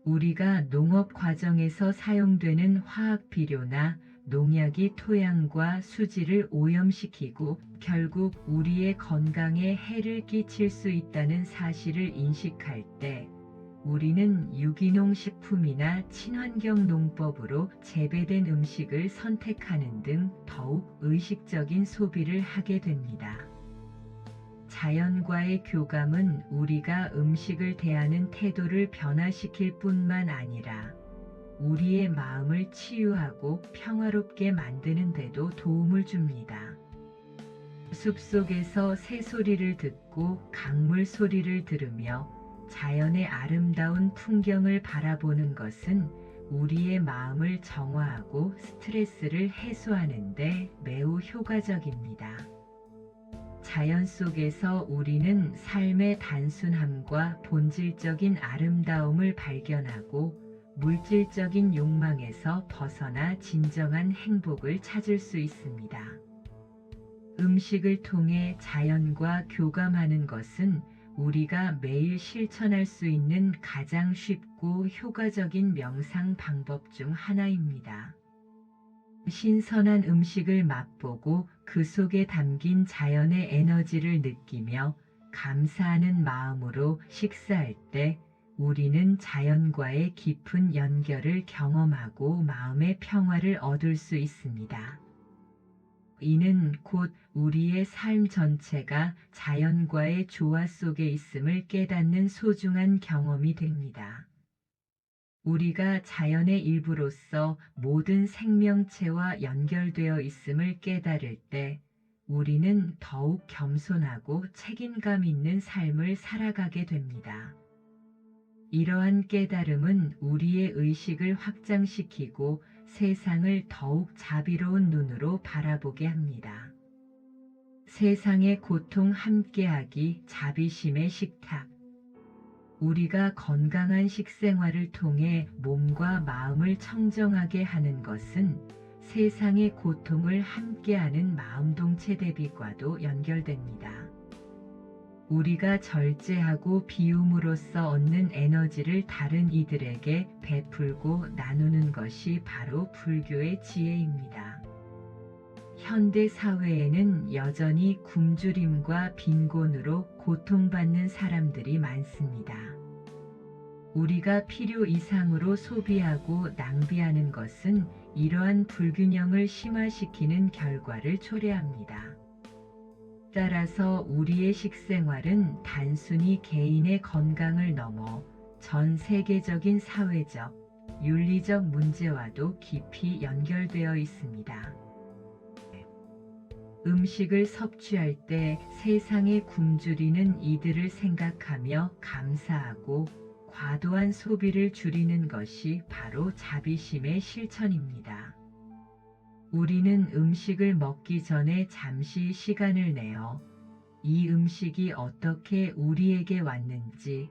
우리가 농업 과정에서 사용되는 화학 비료나 농약이 토양과 수질을 오염시키고 결국 우리의 건강에 해를 끼칠 수 있다는 사실을 인식할 때 우리는 유기농 식품이나 친환경 농법으로 재배된 음식을 선택하는 등 더욱 의식적인 소비를 하게 됩니다. 자연과의 교감은 우리가 음식을 대하는 태도를 변화시킬 뿐만 아니라 우리의 마음을 치유하고 평화롭게 만드는 데도 도움을 줍니다. 숲속에서 새소리를 듣고 강물 소리를 들으며 자연의 아름다운 풍경을 바라보는 것은 우리의 마음을 정화하고 스트레스를 해소하는 데 매우 효과적입니다. 자연 속에서 우리는 삶의 단순함과 본질적인 아름다움을 발견하고 물질적인 욕망에서 벗어나 진정한 행복을 찾을 수 있습니다. 음식을 통해 자연과 교감하는 것은 우리가 매일 실천할 수 있는 가장 쉽고 효과적인 명상 방법 중 하나입니다. 신선한 음식을 맛보고 그 속에 담긴 자연의 에너지를 느끼며 감사하는 마음으로 식사할 때 우리는 자연과의 깊은 연결을 경험하고 마음의 평화를 얻을 수 있습니다. 이는 곧 우리의 삶 전체가 자연과의 조화 속에 있음을 깨닫는 소중한 경험이 됩니다. 우리가 자연의 일부로서 모든 생명체와 연결되어 있음을 깨달을 때 우리는 더욱 겸손하고 책임감 있는 삶을 살아가게 됩니다. 이러한 깨달음은 우리의 의식을 확장시키고 세상을 더욱 자비로운 눈으로 바라보게 합니다. 세상의 고통 함께하기 자비심의 식탁. 우리가 건강한 식생활을 통해 몸과 마음을 청정하게 하는 것은 세상의 고통을 함께하는 마음동체 대비과도 연결됩니다. 우리가 절제하고 비움으로써 얻는 에너지를 다른 이들에게 베풀고 나누는 것이 바로 불교의 지혜입니다. 현대 사회에는 여전히 굶주림과 빈곤으로 고통받는 사람들이 많습니다. 우리가 필요 이상으로 소비하고 낭비하는 것은 이러한 불균형을 심화시키는 결과를 초래합니다. 따라서 우리의 식생활은 단순히 개인의 건강을 넘어 전 세계적인 사회적, 윤리적 문제와도 깊이 연결되어 있습니다. 음식을 섭취할 때 세상에 굶주리는 이들을 생각하며 감사하고 과도한 소비를 줄이는 것이 바로 자비심의 실천입니다. 우리는 음식을 먹기 전에 잠시 시간을 내어 이 음식이 어떻게 우리에게 왔는지,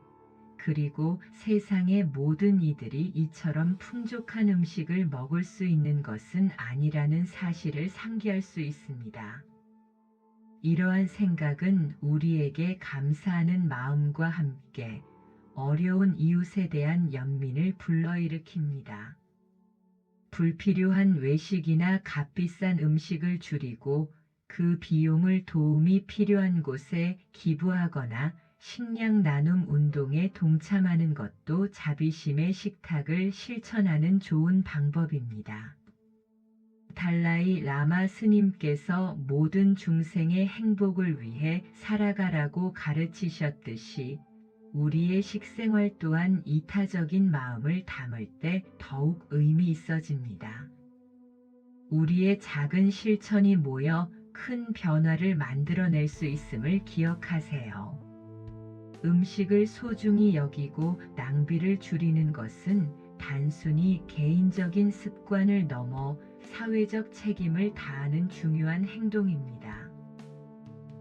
그리고 세상의 모든 이들이 이처럼 풍족한 음식을 먹을 수 있는 것은 아니라는 사실을 상기할 수 있습니다. 이러한 생각은 우리에게 감사하는 마음과 함께 어려운 이웃에 대한 연민을 불러일으킵니다. 불필요한 외식이나 값비싼 음식을 줄이고 그 비용을 도움이 필요한 곳에 기부하거나 식량 나눔 운동에 동참하는 것도 자비심의 식탁을 실천하는 좋은 방법입니다. 달라이 라마 스님께서 모든 중생의 행복을 위해 살아가라고 가르치셨듯이 우리의 식생활 또한 이타적인 마음을 담을 때 더욱 의미 있어집니다. 우리의 작은 실천이 모여 큰 변화를 만들어낼 수 있음을 기억하세요. 음식을 소중히 여기고 낭비를 줄이는 것은 단순히 개인적인 습관을 넘어 사회적 책임을 다하는 중요한 행동입니다.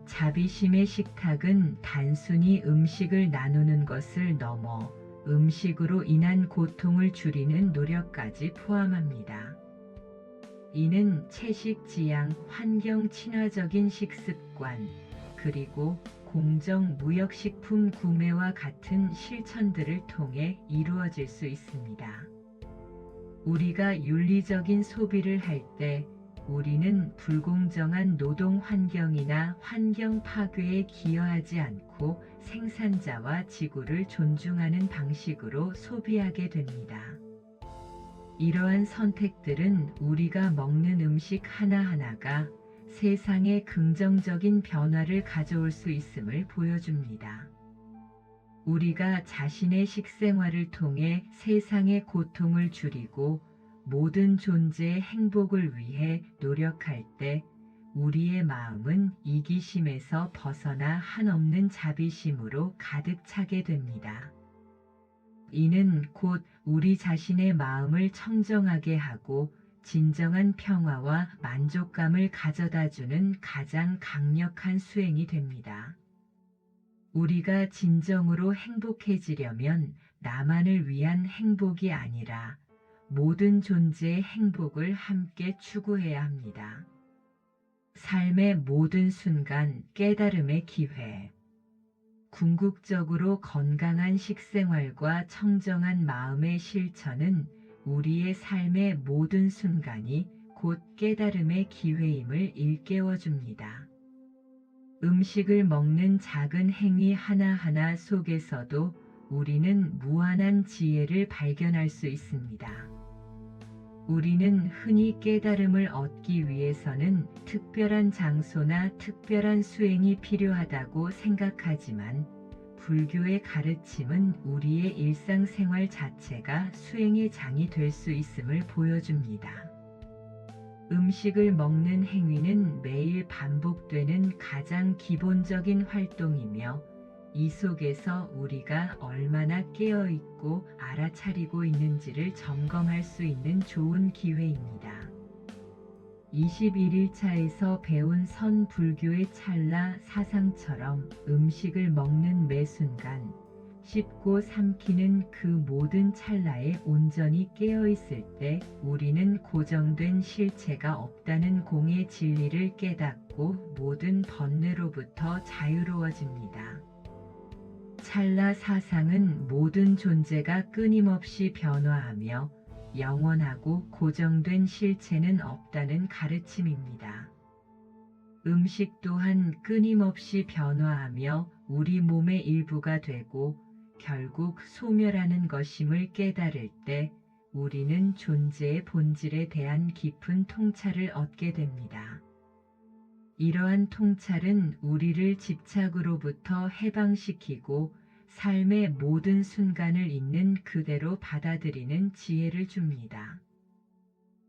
자비심의 식탁은 단순히 음식을 나누는 것을 넘어 음식으로 인한 고통을 줄이는 노력까지 포함합니다. 이는 채식 지향, 환경 친화적인 식습관, 그리고 공정 무역식품 구매와 같은 실천들을 통해 이루어질 수 있습니다. 우리가 윤리적인 소비를 할 때 우리는 불공정한 노동 환경이나 환경 파괴에 기여하지 않고 생산자와 지구를 존중하는 방식으로 소비하게 됩니다. 이러한 선택들은 우리가 먹는 음식 하나하나가 세상에 긍정적인 변화를 가져올 수 있음을 보여줍니다. 우리가 자신의 식생활을 통해 세상의 고통을 줄이고 모든 존재의 행복을 위해 노력할 때 우리의 마음은 이기심에서 벗어나 한없는 자비심으로 가득 차게 됩니다. 이는 곧 우리 자신의 마음을 청정하게 하고 진정한 평화와 만족감을 가져다주는 가장 강력한 수행이 됩니다. 우리가 진정으로 행복해지려면 나만을 위한 행복이 아니라 모든 존재의 행복을 함께 추구해야 합니다. 삶의 모든 순간 깨달음의 기회. 궁극적으로 건강한 식생활과 청정한 마음의 실천은 우리의 삶의 모든 순간이 곧 깨달음의 기회임을 일깨워줍니다. 음식을 먹는 작은 행위 하나하나 속에서도 우리는 무한한 지혜를 발견할 수 있습니다. 우리는 흔히 깨달음을 얻기 위해서는 특별한 장소나 특별한 수행이 필요하다고 생각하지만 불교의 가르침은 우리의 일상생활 자체가 수행의 장이 될 수 있음을 보여줍니다. 음식을 먹는 행위는 매일 반복되는 가장 기본적인 활동이며 이 속에서 우리가 얼마나 깨어있고 알아차리고 있는지를 점검할 수 있는 좋은 기회입니다. 21일차에서 배운 선 불교의 찰나 사상처럼 음식을 먹는 매 순간 씹고 삼키는 그 모든 찰나에 온전히 깨어있을 때 우리는 고정된 실체가 없다는 공의 진리를 깨닫고 모든 번뇌로부터 자유로워집니다. 찰나 사상은 모든 존재가 끊임없이 변화하며 영원하고 고정된 실체는 없다는 가르침입니다. 음식 또한 끊임없이 변화하며 우리 몸의 일부가 되고 결국 소멸하는 것임을 깨달을 때 우리는 존재의 본질에 대한 깊은 통찰을 얻게 됩니다. 이러한 통찰은 우리를 집착으로부터 해방시키고 삶의 모든 순간을 있는 그대로 받아들이는 지혜를 줍니다.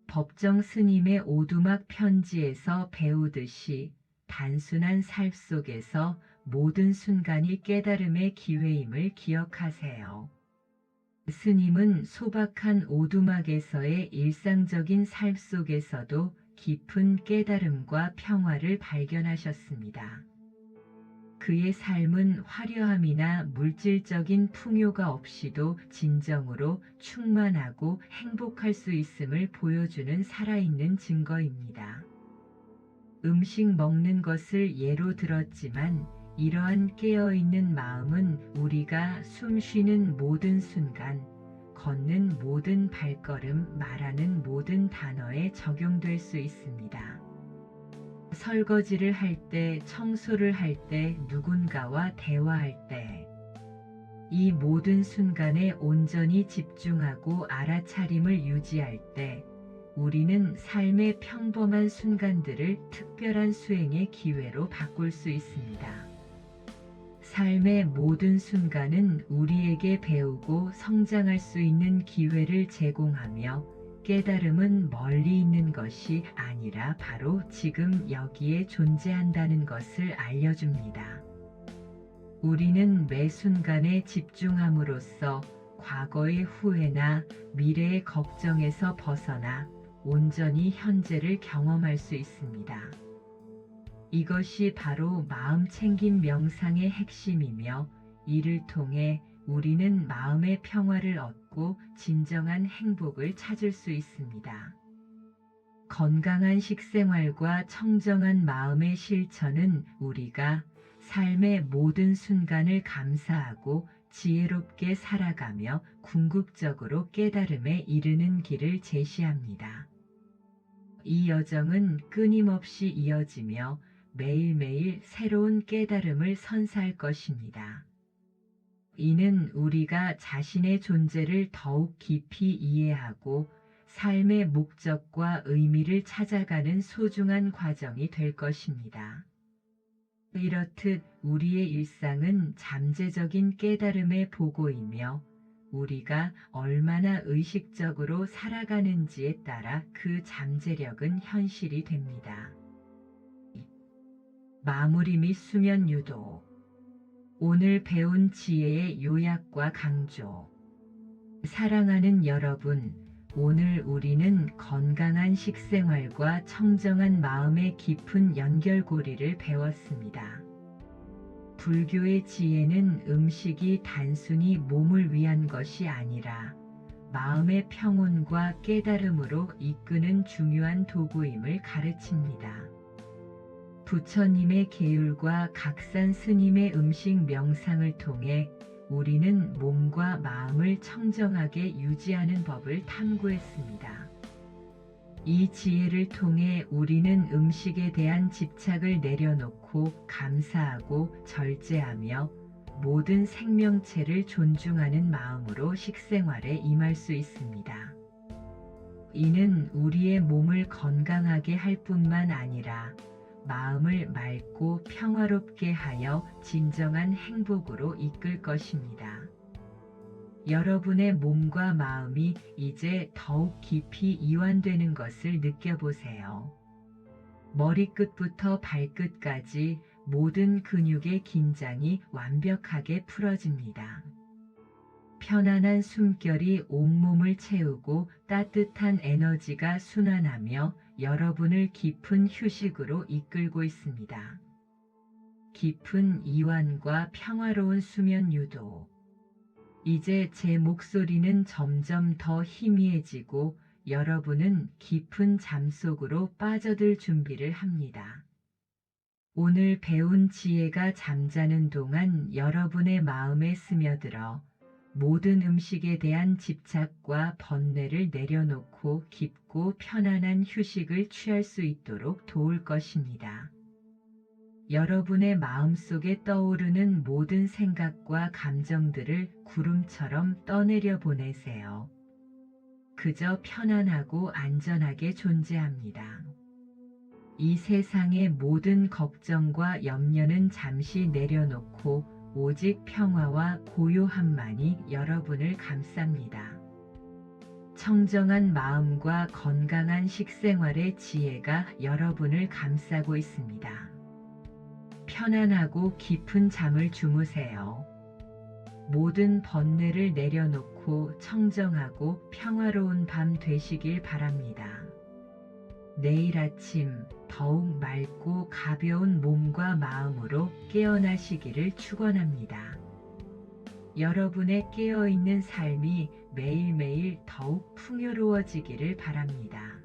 법정 스님의 오두막 편지에서 배우듯이 단순한 삶 속에서 모든 순간이 깨달음의 기회임을 기억하세요. 스님은 소박한 오두막에서의 일상적인 삶 속에서도 깊은 깨달음과 평화를 발견하셨습니다. 그의 삶은 화려함이나 물질적인 풍요가 없이도 진정으로 충만하고 행복할 수 있음을 보여주는 살아있는 증거입니다. 음식 먹는 것을 예로 들었지만 이러한 깨어있는 마음은 우리가 숨 쉬는 모든 순간, 걷는 모든 발걸음, 말하는 모든 단어에 적용될 수 있습니다. 설거지를 할 때, 청소를 할 때, 누군가와 대화할 때, 이 모든 순간에 온전히 집중하고 알아차림을 유지할 때, 우리는 삶의 평범한 순간들을 특별한 수행의 기회로 바꿀 수 있습니다. 삶의 모든 순간은 우리에게 배우고 성장할 수 있는 기회를 제공하며 깨달음은 멀리 있는 것이 아니라 바로 지금 여기에 존재한다는 것을 알려줍니다. 우리는 매 순간에 집중함으로써 과거의 후회나 미래의 걱정에서 벗어나 온전히 현재를 경험할 수 있습니다. 이것이 바로 마음 챙김 명상의 핵심이며 이를 통해 우리는 마음의 평화를 얻고 진정한 행복을 찾을 수 있습니다. 건강한 식생활과 청정한 마음의 실천은 우리가 삶의 모든 순간을 감사하고 지혜롭게 살아가며 궁극적으로 깨달음에 이르는 길을 제시합니다. 이 여정은 끊임없이 이어지며 매일매일 새로운 깨달음을 선사할 것입니다. 이는 우리가 자신의 존재를 더욱 깊이 이해하고 삶의 목적과 의미를 찾아가는 소중한 과정이 될 것입니다. 이렇듯 우리의 일상은 잠재적인 깨달음의 보고이며 우리가 얼마나 의식적으로 살아가는지에 따라 그 잠재력은 현실이 됩니다. 마무리 및 수면 유도. 오늘 배운 지혜의 요약과 강조. 사랑하는 여러분, 오늘 우리는 건강한 식생활과 청정한 마음의 깊은 연결고리를 배웠습니다. 불교의 지혜는 음식이 단순히 몸을 위한 것이 아니라 마음의 평온과 깨달음으로 이끄는 중요한 도구임을 가르칩니다. 부처님의 계율과 각산 스님의 음식 명상을 통해 우리는 몸과 마음을 청정하게 유지하는 법을 탐구했습니다. 이 지혜를 통해 우리는 음식에 대한 집착을 내려놓고 감사하고 절제하며 모든 생명체를 존중하는 마음으로 식생활에 임할 수 있습니다. 이는 우리의 몸을 건강하게 할 뿐만 아니라 마음을 맑고 평화롭게 하여 진정한 행복으로 이끌 것입니다. 여러분의 몸과 마음이 이제 더욱 깊이 이완되는 것을 느껴보세요. 머리끝부터 발끝까지 모든 근육의 긴장이 완벽하게 풀어집니다. 편안한 숨결이 온몸을 채우고 따뜻한 에너지가 순환하며 여러분을 깊은 휴식으로 이끌고 있습니다. 깊은 이완과 평화로운 수면 유도. 이제 제 목소리는 점점 더 희미해지고 여러분은 깊은 잠 속으로 빠져들 준비를 합니다. 오늘 배운 지혜가 잠자는 동안 여러분의 마음에 스며들어 모든 음식에 대한 집착과 번뇌를 내려놓고 깊고 편안한 휴식을 취할 수 있도록 도울 것입니다. 여러분의 마음속에 떠오르는 모든 생각과 감정들을 구름처럼 떠내려 보내세요. 그저 편안하고 안전하게 존재합니다. 이 세상의 모든 걱정과 염려는 잠시 내려놓고 오직 평화와 고요함만이 여러분을 감쌉니다. 청정한 마음과 건강한 식생활의 지혜가 여러분을 감싸고 있습니다. 편안하고 깊은 잠을 주무세요. 모든 번뇌를 내려놓고 청정하고 평화로운 밤 되시길 바랍니다. 내일 아침 더욱 맑고 가벼운 몸과 마음으로 깨어나시기를 축원합니다. 여러분의 깨어있는 삶이 매일매일 더욱 풍요로워지기를 바랍니다.